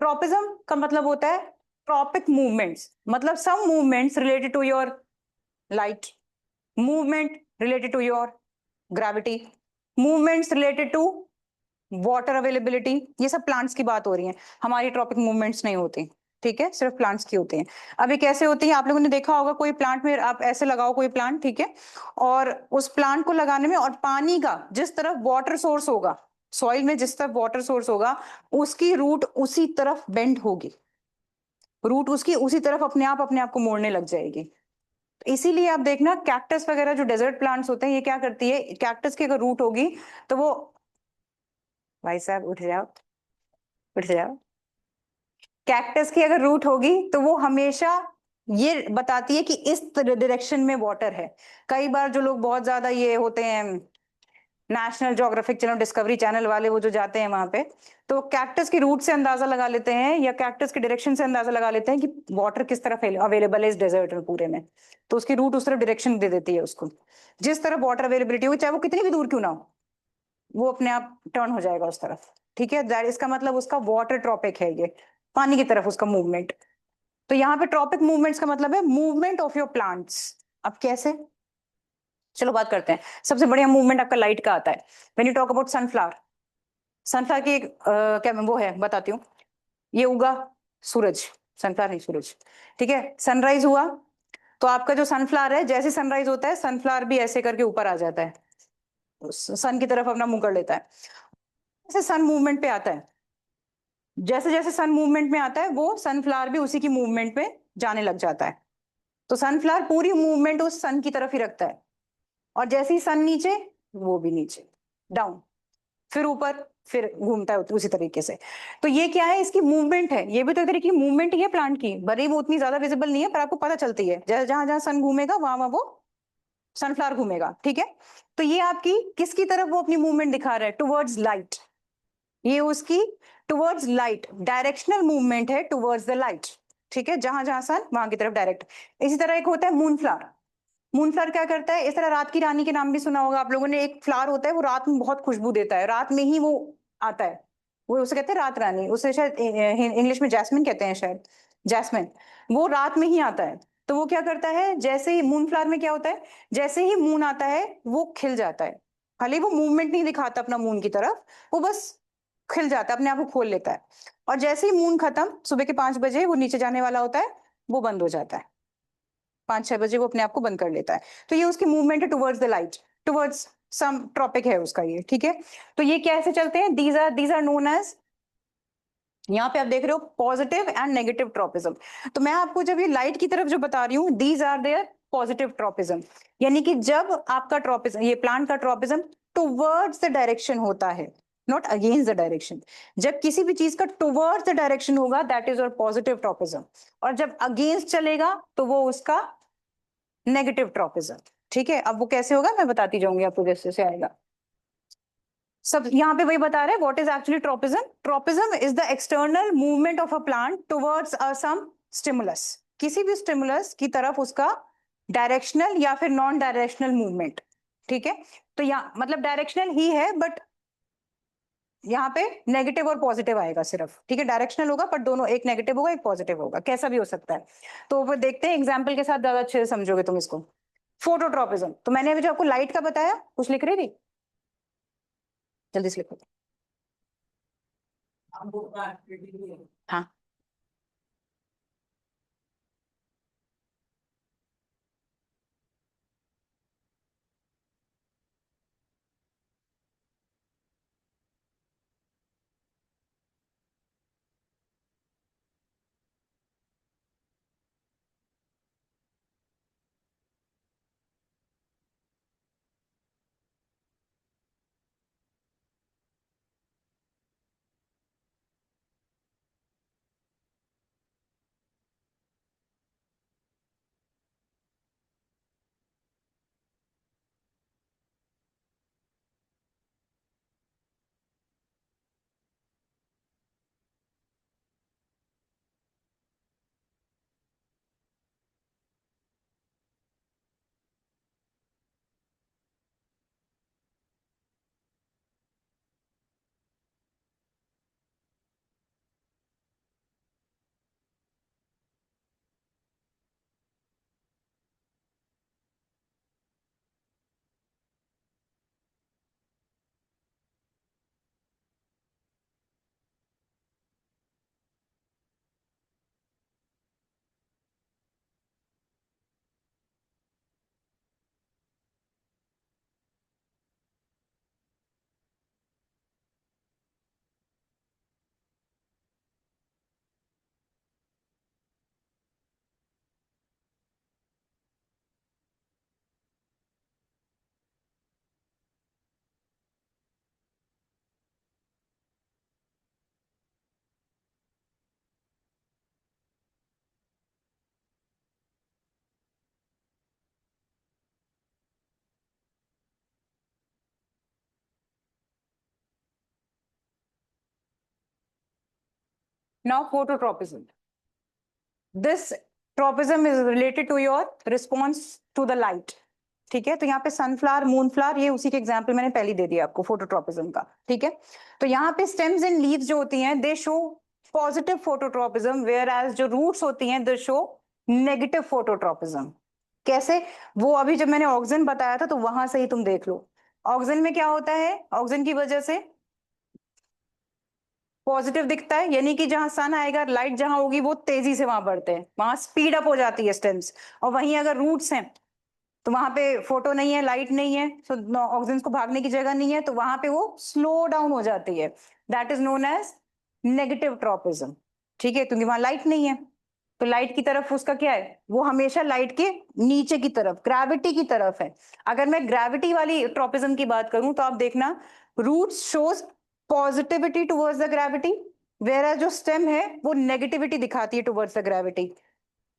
ट्रॉपिज्म का मतलब होता है ट्रॉपिक मूवमेंट्स, मतलब some movements related to your light, movement related to your gravity, movements related to water availability. ये सब प्लांट्स की बात हो रही है, हमारी ट्रॉपिक मूवमेंट्स नहीं होती, ठीक है, सिर्फ प्लांट्स की होती हैं। अब ये कैसे होती है, आप लोगों ने देखा होगा कोई प्लांट में आप ऐसे लगाओ कोई प्लांट, ठीक है, और उस प्लांट को लगाने में और पानी का जिस तरफ वाटर सोर्स होगा, सॉइल में जिस तरफ वाटर सोर्स होगा उसकी रूट उसी तरफ बेंड होगी, रूट उसकी उसी तरफ अपने आप को मोड़ने लग जाएगी। तो इसीलिए आप देखना कैक्टस वगैरह जो डेजर्ट प्लांट्स होते हैं ये क्या करती है, कैक्टस की अगर रूट होगी तो वो, भाई साहब उठ जाओ, उठ जाओ, कैक्टस की अगर रूट होगी तो वो हमेशा ये बताती है कि इस डायरेक्शन में वाटर है। कई बार जो लोग बहुत ज्यादा ये होते हैं, national geographic channel, discovery channel वाले, वो जो जाते हैं वहां पे, तो कैक्टस की रूट से अंदाजा लगा लेते हैं या कैक्टस की डायरेक्शन से अंदाजा लगा लेते हैं कि वाटर किस तरफ अवेलेबल है इस डेजर्ट में पूरे में, तो उसकी रूट उस तरफ डायरेक्शन दे देती है उसको, जिस तरफ वाटर अवेलेबिलिटी होगी चाहे वो कितनी भी दूर क्यों ना हो, वो अपने आप टर्न हो जाएगा उस तरफ, ठीक है। दैट इसका मतलब उसका वाटर ट्रॉपिक है, ये पानी की तरफ उसका मूवमेंट। तो यहाँ पे ट्रॉपिक मूवमेंट्स का मतलब है मूवमेंट ऑफ योर प्लांट्स। अब कैसे, चलो बात करते हैं। सबसे बढ़िया मूवमेंट आपका लाइट का आता है when you talk about sunflower. Sunflower की एक क्या वो है बताती हूँ, ये उगा सूरज, सनफ्लावर नहीं सूरज, ठीक है, सनराइज हुआ तो आपका जो सनफ्लावर है जैसे सनराइज होता है सनफ्लावर भी ऐसे करके ऊपर आ जाता है, सन की तरफ अपना मुंह कर लेता है, जैसे सन मूवमेंट पे आता है, जैसे जैसे सन मूवमेंट में आता है वो सनफ्लावर भी उसी की मूवमेंट पे जाने लग जाता है। तो सनफ्लावर पूरी मूवमेंट उस सन की तरफ ही रखता है, और जैसे ही सन नीचे वो भी नीचे, डाउन, फिर ऊपर, फिर घूमता है उसी तरीके से। तो ये क्या है, इसकी मूवमेंट है, ये भी तो एक तरीके की मूवमेंट ही है प्लांट की, भले ही वो उतनी ज्यादा विजिबल नहीं है पर आपको पता चलती है, जहां जहां जहां सन घूमेगा वहां वहां वो सनफ्लावर घूमेगा, ठीक है। तो ये आपकी किसकी तरफ वो अपनी मूवमेंट दिखा रहा है, टुवर्ड्स लाइट, ये उसकी टुवर्ड्स लाइट डायरेक्शनल मूवमेंट है, टुवर्ड्स द लाइट, ठीक है, जहां जहां सन वहां की तरफ डायरेक्ट। इसी तरह एक होता है मूनफ्लावर। मूनफ्लावर क्या करता है, इस तरह रात की रानी के नाम भी सुना होगा आप लोगों ने, एक फ्लावर होता है वो रात में बहुत खुशबू देता है, रात में ही वो आता है, वो उसे कहते हैं रात रानी, उसे शायद इंग्लिश में जैस्मिन कहते हैं शायद, जैस्मिन, वो रात में ही आता है। तो वो क्या करता है, जैसे ही मून फ्लावर में क्या होता है, जैसे ही मून आता है वो खिल जाता है, भले वो मूवमेंट नहीं दिखाता अपना मून की तरफ, वो बस खिल जाता है, अपने आप को खोल लेता है, और जैसे ही मून खत्म सुबह के 5 बजे वो नीचे जाने वाला होता है, वो बंद हो जाता है, 5-6 बजे वो अपने आप को बंद कर लेता है। तो ये उसकी मूवमेंट है towards the light, towards some tropic है उसका ये, ठीक है। तो ये कैसे चलते हैं, दीज आर नोन एज, यहाँ पे आप देख रहे हो पॉजिटिव एंड नेगेटिव ट्रॉपिज्म। तो मैं आपको जब ये लाइट की तरफ जो बता रही हूँ, these are their positive tropism, यानी कि जब आपका ट्रॉपिज्म, ये प्लांट का ट्रॉपिज्म टुवर्ड्स द डायरेक्शन होता है, नॉट अगेंस्ट द डायरेक्शन, जब किसी भी चीज का टुवर्ड्स द डायरेक्शन होगा that is your positive tropism, और जब अगेंस्ट चलेगा तो वो उसका नेगेटिव ट्रॉपिज्म, ठीक है। अब वो कैसे होगा मैं बताती जाऊंगी आपको जैसे से आएगा। सब यहाँ पे वही बता रहे हैं, what is actually tropism. Tropism is the external movement of a plant towards some stimulus, किसी भी स्टिमुलस की तरफ उसका डायरेक्शनल या फिर नॉन डायरेक्शनल मूवमेंट, ठीक है। तो यहाँ मतलब डायरेक्शनल ही है बट यहाँ पे नेगेटिव और पॉजिटिव आएगा सिर्फ, ठीक है, डायरेक्शनल होगा पर दोनों, एक नेगेटिव होगा एक पॉजिटिव होगा, कैसा भी हो सकता है। तो वो देखते हैं एग्जाम्पल के साथ, ज्यादा अच्छे से समझोगे तुम इसको। फोटोट्रॉपिज्म, तो मैंने अभी जो आपको लाइट का बताया, कुछ लिख रही थी, जल्दी से लिखो। हाँ, Now phototropism. This tropism is related to your response to the light. ठीक है, तो यहाँ पे सनफ्लावर, मूनफ्लावर, ये उसी के एग्जाम्पल मैंने पहले दे दिया आपको फोटोट्रोपिज्म का. ठीक है, तो यहाँ पे स्टेम्स एंड लीव्स जो होती हैं they show positive phototropism, whereas जो रूट्स होती हैं दे शो नेगेटिव फोटोट्रोपिज्म. कैसे? वो अभी जब मैंने ऑक्सीजन बताया था तो वहां से ही तुम देख लो. ऑक्सीजन में क्या होता है? ऑक्सीजन की वजह से पॉजिटिव दिखता है, यानी कि जहां सन आएगा, लाइट जहां होगी वो तेजी से वहां बढ़ते हैं, वहां स्पीड अप हो जाती है स्टेम्स. और वहीं अगर रूट्स हैं तो वहां पे फोटो नहीं है, लाइट नहीं है, तो ऑक्सीजन को भागने की जगह नहीं है, तो वहां पे वो स्लो डाउन हो जाती है. That is known as negative tropism. ठीक है, क्योंकि वहां लाइट नहीं है, तो लाइट की तरफ उसका क्या है, वो हमेशा लाइट के नीचे की तरफ, ग्रेविटी की तरफ है. अगर मैं ग्रेविटी वाली ट्रोपिज्म की बात करूं तो आप देखना, roots shows positivity towards the gravity, where जो स्टेम है वो नेगेटिविटी दिखाती है टुवर्ड्स द ग्रेविटी.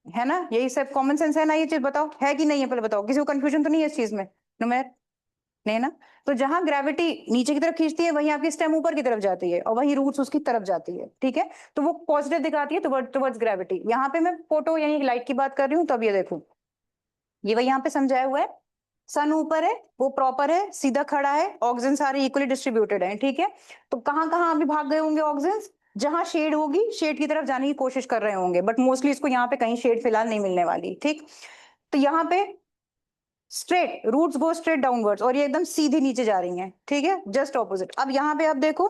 है ना, यही सब कॉमन सेंस है ना, ये चीज बताओ है कि नहीं है, पहले बताओ, किसी को कंफ्यूजन तो नहीं है इस चीज में? नुमेर नहीं ना. तो जहां ग्रेविटी नीचे की तरफ खींचती है वहीं आपकी स्टेम ऊपर की तरफ जाती है और वहीं रूट्स उसकी तरफ जाती है. ठीक है, तो वो पॉजिटिव दिखाती है टुवर्ड्स ग्रेविटी. यहाँ पे मैं फोटो यानी लाइट की बात कर रही हूँ, तो अब ये देखो, ये वही यहाँ पे समझाया हुआ है. सन ऊपर है, वो प्रॉपर है, सीधा खड़ा है, ऑक्सीजन सारे इक्वली डिस्ट्रीब्यूटेड है. ठीक है, तो कहाँ कहाँ अभी भाग गए होंगे ऑक्सीजन? जहां शेड होगी शेड की तरफ जाने की कोशिश कर रहे होंगे, बट मोस्टली इसको यहाँ पे कहीं शेड फिलहाल नहीं मिलने वाली. ठीक, तो यहाँ पे straight roots go straight downwards और ये एकदम सीधी नीचे जा रही हैं. ठीक है, जस्ट ऑपोजिट. अब यहाँ पे आप देखो,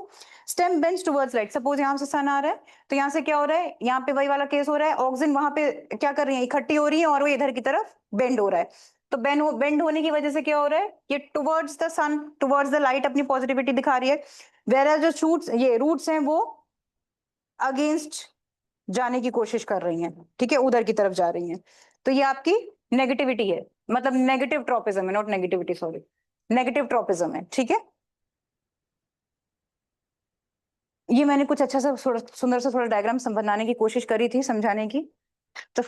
stem bends towards light. Suppose यहाँ से सन आ रहा है, तो यहाँ से क्या हो रहा है, यहाँ पे वही वाला केस हो रहा है, ऑक्सीजन वहां पे क्या कर रही है, इकट्ठी हो रही है और वो इधर की तरफ बेंड हो रहा है. तो बेंड होने की वजह से क्या हो रहा है, ये towards the sun, towards the light अपनी पॉजिटिविटी दिखा रही है, वेयर जो शूट्स, ये रूट्स हैं वो अगेंस्ट जाने की कोशिश कर रही हैं. ठीक है, उधर की तरफ जा रही हैं. तो ये आपकी नेगेटिविटी है, मतलब नेगेटिव ट्रोपिज्म है, not negativity, sorry, negative tropism है. ठीक है, ये मैंने कुछ अच्छा सा सुंदर सा थोड़ा डायग्राम बनाने की कोशिश करी थी समझाने की. तो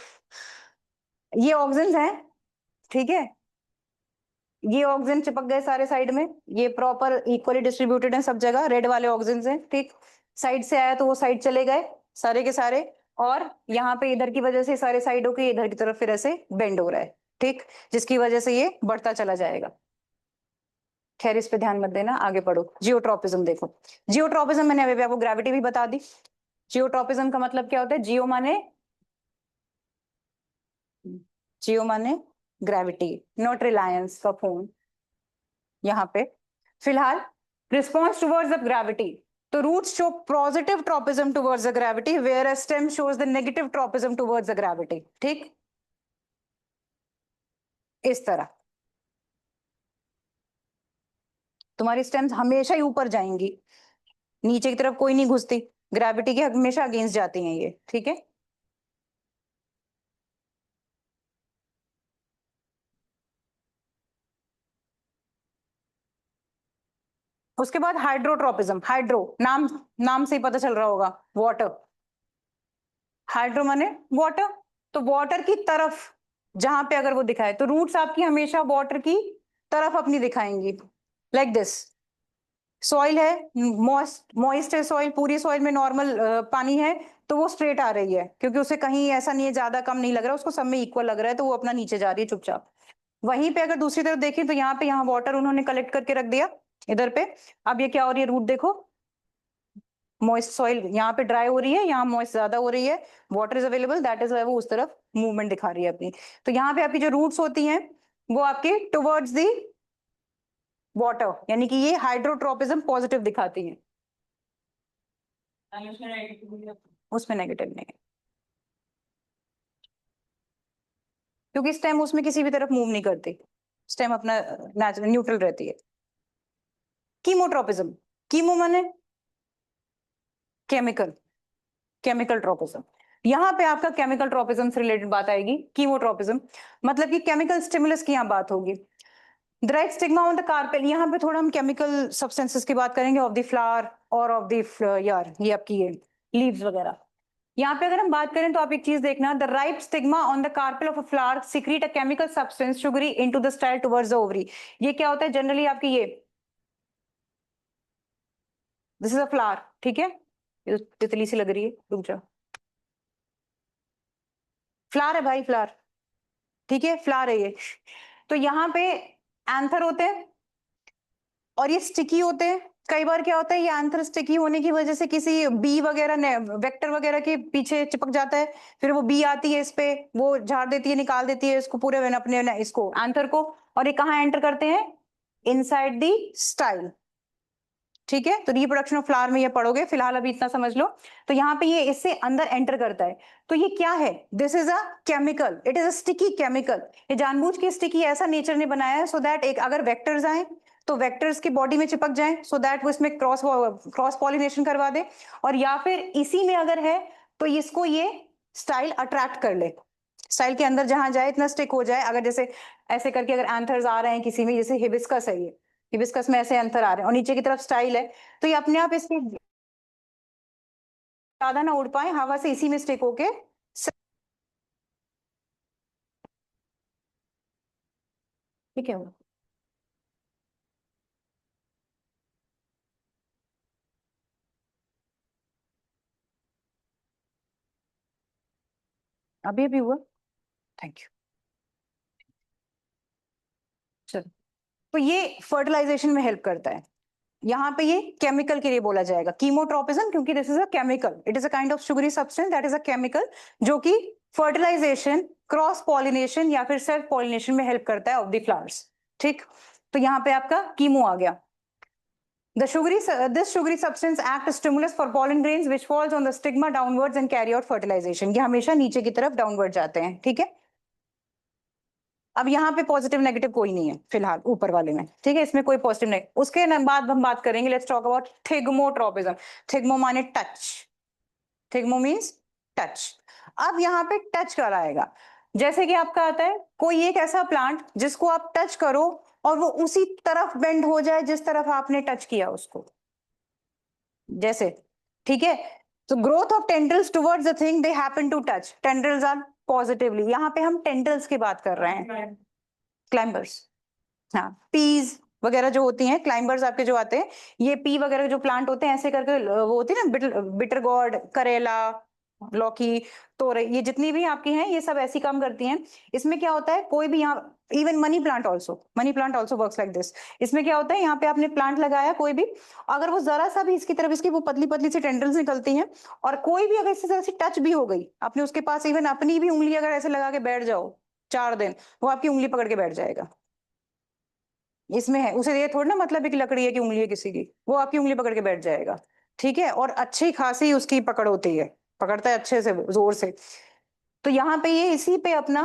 ये ऑक्सीजन है. ठीक है, ये ऑक्सीजन चिपक गए सारे साइड में, ये प्रॉपर इक्वली डिस्ट्रीब्यूटेड है सब जगह, रेड वाले ऑक्सीजन हैं. ठीक, साइड से आया तो वो साइड चले गए सारे के सारे, और यहाँ पे इधर की वजह से सारे साइडों के इधर की तरफ फिर ऐसे बेंड हो रहा है. ठीक, जिसकी वजह से ये बढ़ता चला जाएगा. खैर इस पे ध्यान मत देना, आगे पढ़ो. जियोट्रोपिज्म देखो, जियोट्रोपिज्म मैंने अभी आपको ग्रेविटी भी बता दी. जियोट्रोपिज्म का मतलब क्या होता है? जियो माने ग्रेविटी, नॉट रिलायंस का फोन. यहाँ पे फिलहाल रिस्पॉन्स टुवर्ड्स द ग्रेविटी, तो roots show positive tropism towards the gravity, where a stem shows the negative tropism towards the gravity. ठीक, इस तरह तुम्हारी स्टेम्स हमेशा ही ऊपर जाएंगी, नीचे की तरफ कोई नहीं घुसती, ग्रेविटी के हमेशा अगेंस्ट जाती हैं ये. ठीक है, उसके बाद हाइड्रोट्रोपिज्म. हाइड्रो नाम नाम से ही पता चल रहा होगा, वाटर. हाइड्रो माने वाटर, तो वाटर की तरफ जहां पे अगर वो दिखाए तो रूट्स आपकी हमेशा वाटर की तरफ अपनी दिखाएंगी. लाइक दिस, सॉइल है, मॉइस्ट है सॉइल, पूरी सॉइल में नॉर्मल पानी है, तो वो स्ट्रेट आ रही है, क्योंकि उसे कहीं ऐसा नहीं है ज्यादा कम नहीं लग रहा, उसको सब में इक्वल लग रहा है, तो वो अपना नीचे जा रही है चुपचाप. वहीं पे अगर दूसरी तरफ देखें तो यहाँ पे, यहाँ वाटर उन्होंने कलेक्ट करके रख दिया इधर पे. अब ये क्या हो रही है, रूट देखो, मॉइस्ट सॉइल यहाँ पे ड्राई हो रही है, यहाँ मॉइस्ट ज्यादा हो रही है, water is available, that is वो उस तरफ मूवमेंट दिखा रही है अपनी. तो यहाँ पे आपकी जो रूट्स होती हैं वो आपके टुवर्ड्स दी वाटर, यानी कि ये हाइड्रोट्रोपिज्म पॉजिटिव दिखाती है. उसमें नेगेटिव नहीं है, क्योंकि स्टेम उसमें किसी भी तरफ मूव नहीं करती, स्टेम अपना नेचुरल न्यूट्रल रहती है. कीमोट्रोपिज्म, कीमो माने केमिकल, केमिकल ट्रोपिज्म. यहाँ पे आपका केमिकल ट्रोपिज्म से रिलेटेड बात आएगी. कीमोट्रोपिज्म मतलब कि केमिकल स्टिमुलस की यहाँ बात होगी. The right stigma on the carpel, यहाँ पे थोड़ा हम केमिकल सब्सटेंसेस की बात करेंगे, ऑफ द फ्लावर और ऑफ द यार ये आपकी ये लीव्स वगैरह. यहाँ पे अगर हम बात करें तो आप एक चीज देखना, the right stigma on the carpel of a flower secrete a chemical substance sugary into the style towards the ovary. ये क्या होता है जनरली आपकी, ये दिस इज अ फ्लावर. ठीक है, ये तो तितली सी लग रही है, रुक जाओ। फ्लावर है भाई, फ्लावर, ठीक है, फ्लावर है ये। तो यहाँ पे एंथर होते हैं और ये स्टिकी होते हैं। कई बार क्या होता है, ये एंथर स्टिकी होने की वजह से किसी बी वगैरह वेक्टर वगैरह के पीछे चिपक जाता है, फिर वो बी आती है इस पे, वो झाड़ देती है, निकाल देती है इसको पूरे अपने इसको एंथर को, और ये कहाँ एंटर करते हैं, इनसाइड दी स्टाइल। ठीक है, तो रिप्रोडक्शन ऑफ फ्लावर में ये पढ़ोगे, फिलहाल अभी इतना समझ लो। तो यहाँ पे ये इससे अंदर एंटर करता है। तो ये क्या है, this is a chemical, it is a sticky chemical. ये जानबूझ के स्टिकी ऐसा नेचर ने बनाया है, सो दैट एक अगर वेक्टर्स आए तो वेक्टर्स की बॉडी में चिपक जाएं, सो दैट वो इसमें क्रॉस पॉलिनेशन करवा दे, और या फिर इसी में अगर है तो इसको ये स्टाइल अट्रैक्ट कर ले, स्टाइल के अंदर जहां जाए इतना स्टिक हो जाए। अगर जैसे ऐसे करके अगर एंथर्स आ रहे हैं किसी में, जैसे हिबिस्कस है, ये हिबिस्कस में ऐसे एंथर आ रहे हैं और नीचे की तरफ स्टाइल है, तो ये अपने आप इसके ज्यादा ना उड़ पाए, हवा से इसी में स्टिक होके ठीक है। अभी अभी हुआ, थैंक यू। चलो, तो ये फर्टिलाइजेशन में हेल्प करता है। यहाँ पे ये केमिकल के लिए बोला जाएगा कीमोट्रोपिज्म, क्योंकि this is a chemical, it is a kind of sugary substance that is a chemical, जो कि फर्टिलाइजेशन, क्रॉस पॉलिनेशन या फिर सेल्फ पॉलिनेशन में हेल्प करता है ऑफ द फ्लावर्स। ठीक, तो यहाँ पे आपका कीमो आ गया। This sugary substance act as stimulus for pollen grains which falls on the stigma downwards and carry out fertilization. ये हमेशा नीचे की तरफ डाउनवर्ड जाते हैं, ठीक है। अब यहाँ पे पॉजिटिव नेगेटिव कोई नहीं है फिलहाल ऊपर वाले में, ठीक है, इसमें कोई पॉजिटिव नहीं। उसके बाद हम बात करेंगे, लेट्स टॉक अबाउट थिग्मोट्रोपिज्म। थिग्मो माने टच, थिग्मो मीन्स टच। अब यहाँ पे टच कराएगा, जैसे कि आपका आता है कोई एक ऐसा प्लांट जिसको आप टच करो और वो उसी तरफ बेंड हो जाए जिस तरफ आपने टच किया उसको, जैसे, ठीक है। तो growth of tendrils towards the thing they happen to touch, tendrils are positively, यहाँ पे हम टेंड्रिल्स की बात कर रहे हैं, क्लाइंबर्स। हाँ, पीज वगैरह जो होती हैं, क्लाइंबर्स आपके जो आते हैं, ये पी वगैरह जो प्लांट होते हैं ऐसे करके वो होती है ना, बिटर गॉड, करेला, लौकी, तोरई, ये जितनी भी आपकी हैं ये सब ऐसी काम करती हैं। इसमें क्या होता है, कोई भी यहाँ, even money plant also works like this. इसमें क्या होता है, यहाँ पे आपने प्लांट लगाया कोई भी, अगर वो जरा सा भी इसकी तरफ, इसकी वो पतली पतली सी टेंडल्स निकलती हैं, और कोई भी अगर इसी तरह से टच भी हो गई आपने उसके पास, इवन अपनी भी उंगली अगर ऐसे लगा के बैठ जाओ 4 दिन, वो आपकी उंगली पकड़ के बैठ जाएगा। इसमें है, उसे ये थोड़ा ना मतलब है कि लकड़ी है कि उंगली है किसी की, वो आपकी उंगली पकड़ के बैठ जाएगा, ठीक है। और अच्छी खासी उसकी पकड़ होती है, पकड़ता है अच्छे से जोर से। तो यहाँ पे ये इसी पे अपना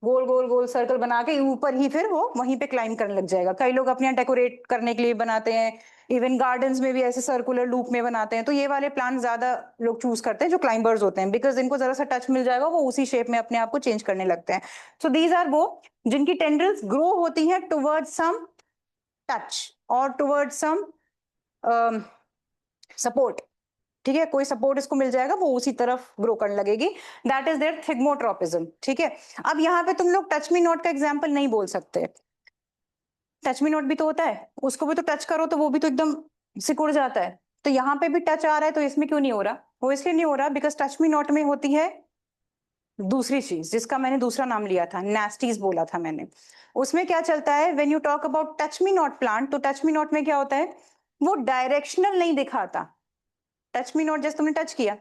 गोल गोल गोल सर्कल बना के ऊपर ही फिर वो वहीं पे क्लाइंब करने लग जाएगा। कई लोग अपने यहाँ डेकोरेट करने के लिए बनाते हैं, इवन गार्डन्स में भी ऐसे सर्कुलर लूप में बनाते हैं। तो ये वाले प्लांट ज्यादा लोग चूज करते हैं जो क्लाइंबर्स होते हैं, बिकॉज इनको जरा सा टच मिल जाएगा वो उसी शेप में अपने आप को चेंज करने लगते हैं। सो दीज आर वो जिनकी टेंड्रिल्स ग्रो होती हैं टुवर्ड्स सम टच और टुवर्ड्स सम सपोर्ट, ठीक है, कोई सपोर्ट इसको मिल जाएगा वो उसी तरफ ग्रो करने लगेगी, दैट इज देयर थिग्मोट्रोपिज्म, ठीक है। अब यहाँ पे तुम लोग टच मी नॉट का एग्जाम्पल नहीं बोल सकते, टच मी नॉट भी तो होता है, उसको भी तो टच करो तो वो भी तो एकदम सिकुड़ जाता है। तो यहाँ पे भी टच आ रहा है, तो इसमें क्यों नहीं हो रहा, वो इसलिए नहीं हो रहा बिकॉज टच मी नॉट में होती है दूसरी चीज जिसका मैंने दूसरा नाम लिया था, नेस्टीज बोला था मैंने। उसमें क्या चलता है, when you talk about touch me not plant, तो टच मी नॉट में क्या होता है, वो डायरेक्शनल नहीं दिखाता। टच मी नॉट जैसे तुमने टच किया,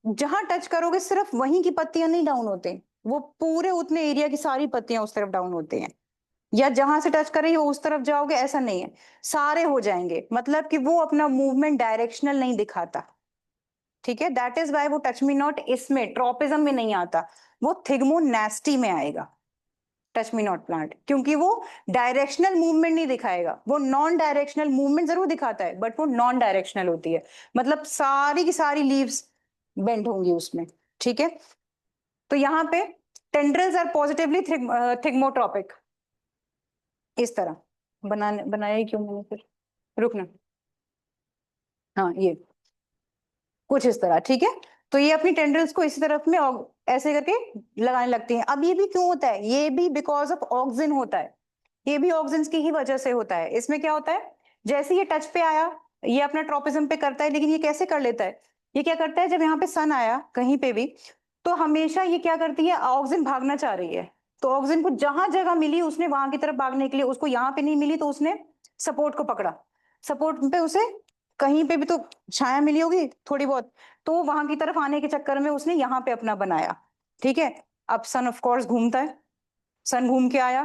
जहां टच करोगे सिर्फ वहीं की पत्तियां नहीं डाउन होते, वो पूरे उतने एरिया की सारी पत्तियां उस तरफ डाउन होते हैं, या जहां से टच करेंगे वो उस तरफ जाओगे ऐसा नहीं है, सारे हो जाएंगे, मतलब कि वो अपना मूवमेंट डायरेक्शनल नहीं दिखाता, ठीक है। दैट इज वाई वो टच मी नॉट इसमें ट्रोपिज्म में नहीं आता, वो थिग्मोनेस्टी में आएगा टच मी नॉट प्लांट, क्योंकि वो डायरेक्शनल मूवमेंट नहीं दिखाएगा, वो नॉन डायरेक्शनल मूवमेंट जरूर दिखाता है बट वो नॉन डायरेक्शनल होती है, मतलब सारी की सारी लीव्स बेंड होंगी उसमें, ठीक है। तो यहाँ पे टेंड्रिल्स आर पॉजिटिवली थिग्मोट्रोपिक, इस तरह बनाया ही क्यों मैंने फिर, रुकना, हाँ ये कुछ इस तरह, ठीक है। तो ये अपनी टेंड्रिल्स को इसी तरफ में ऐसे करके लगाने लगती हैं। अब ये भी क्यों होता है, ये भी बिकॉज ऑफ ऑक्सिन होता है, ये भी ऑक्सिन की ही वजह से होता है। इसमें क्या होता है, जैसे ये टच पे आया ये अपना ट्रोपिज्म पे करता है, लेकिन ये कैसे कर लेता है? ये क्या करता है, जब यहाँ पे सन आया कहीं पे भी, तो हमेशा ये क्या करती है, ऑक्सीजन भागना चाह रही है, तो ऑक्सीजन को जहां जगह मिली उसने वहां की तरफ भागने के लिए, उसको यहाँ पे नहीं मिली तो उसने सपोर्ट को पकड़ा, सपोर्ट पे उसे कहीं पे भी तो छाया मिली होगी थोड़ी बहुत, तो वहां की तरफ आने के चक्कर में उसने यहाँ पे अपना बनाया। ठीक है, अब सन ऑफ कोर्स घूमता है, सन घूम के आया,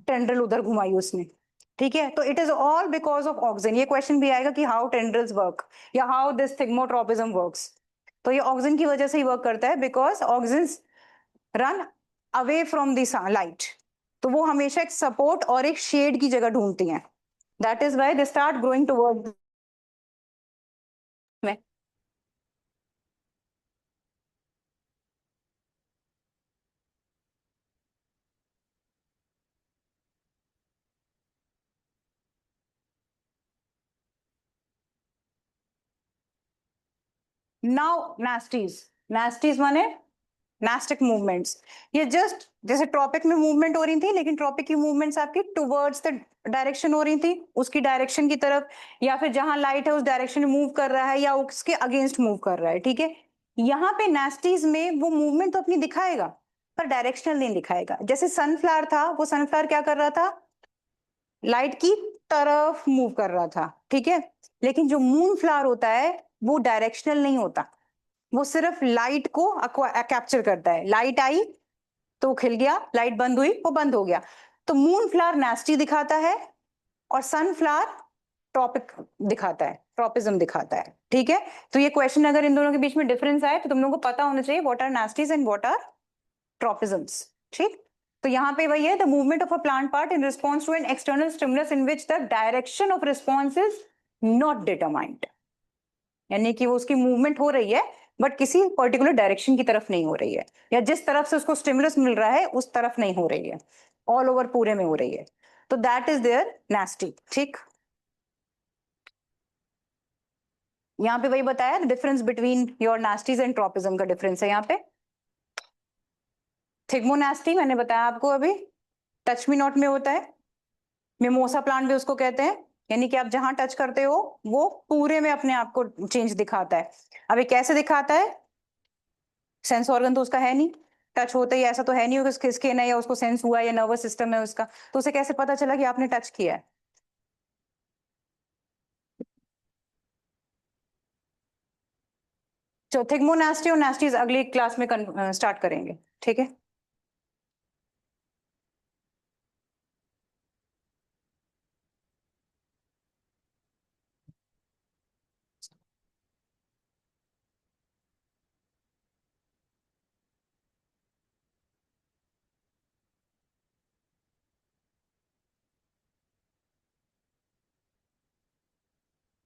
टेंड्रल उधर घुमाई उसने। ठीक है, तो it is all because of oxygen. ये क्वेश्चन भी आएगा कि हाउ टेंड्रल्स वर्क या हाउ दिस थिग्मोट्रोपिज्म वर्क्स, तो ये ऑक्सीजन की वजह से ही वर्क करता है, because oxygen run away from the light, तो वो हमेशा एक सपोर्ट और एक शेड की जगह ढूंढती हैं। That is why they start growing towards में। नाउ नास्टीज, नास्टीज माने नास्टिक मूवमेंट्स। ये जस्ट जैसे ट्रॉपिक में मूवमेंट हो रही थी, लेकिन ट्रॉपिक की मूवमेंट्स आपकी टुवर्ड्स द डायरेक्शन हो रही थी, उसकी डायरेक्शन की तरफ, या फिर जहां लाइट है उस डायरेक्शन में मूव कर रहा है या उसके अगेंस्ट मूव कर रहा है। ठीक है, यहाँ पे नास्टीज में वो मूवमेंट तो अपनी दिखाएगा पर डायरेक्शनल नहीं दिखाएगा। जैसे सनफ्लावर था, वो सनफ्लावर क्या कर रहा था, लाइट की तरफ मूव कर रहा था। ठीक है, लेकिन जो मून फ्लावर होता है वो डायरेक्शनल नहीं होता, वो सिर्फ लाइट को कैप्चर करता है। लाइट आई तो खिल गया, लाइट बंद हुई वो बंद हो गया। तो मून फ्लावर नेस्टी दिखाता है और सनफ्लावर ट्रॉपिक दिखाता है, ट्रॉपिज्म दिखाता है। ठीक है, तो ये क्वेश्चन अगर इन दोनों के बीच में डिफरेंस आए तो तुम लोगों को पता होना चाहिए what are nasties and what are tropisms. ठीक, तो यहाँ पे वही है, the movement of a plant part in response to an external stimulus in which the direction of response is not determined, यानी कि वो उसकी मूवमेंट हो रही है बट किसी पर्टिकुलर डायरेक्शन की तरफ नहीं हो रही है, या जिस तरफ से उसको स्टिमुलस मिल रहा है उस तरफ नहीं हो रही है, ऑल ओवर पूरे में हो रही है। तो दैट इज देयर नेस्टी। ठीक, यहाँ पे वही बताया difference between your नास्टीज and tropism का डिफरेंस है यहाँ पे। थिग्मोनास्टी मैंने बताया आपको अभी, टच मी नॉट में होता है, मिमोसा प्लांट भी उसको कहते हैं, यानी कि आप जहां टच करते हो वो पूरे में अपने आप को चेंज दिखाता है। अब ये कैसे दिखाता है, सेंस ऑर्गन तो उसका है नहीं, टच होता ही ऐसा तो है नहीं कि स्किन है या उसको सेंस हुआ या नर्वस सिस्टम है उसका, तो उसे कैसे पता चला कि आपने टच किया है? तो थिग्मोनास्टी और नास्टीज अगली क्लास में स्टार्ट करेंगे। ठीक है।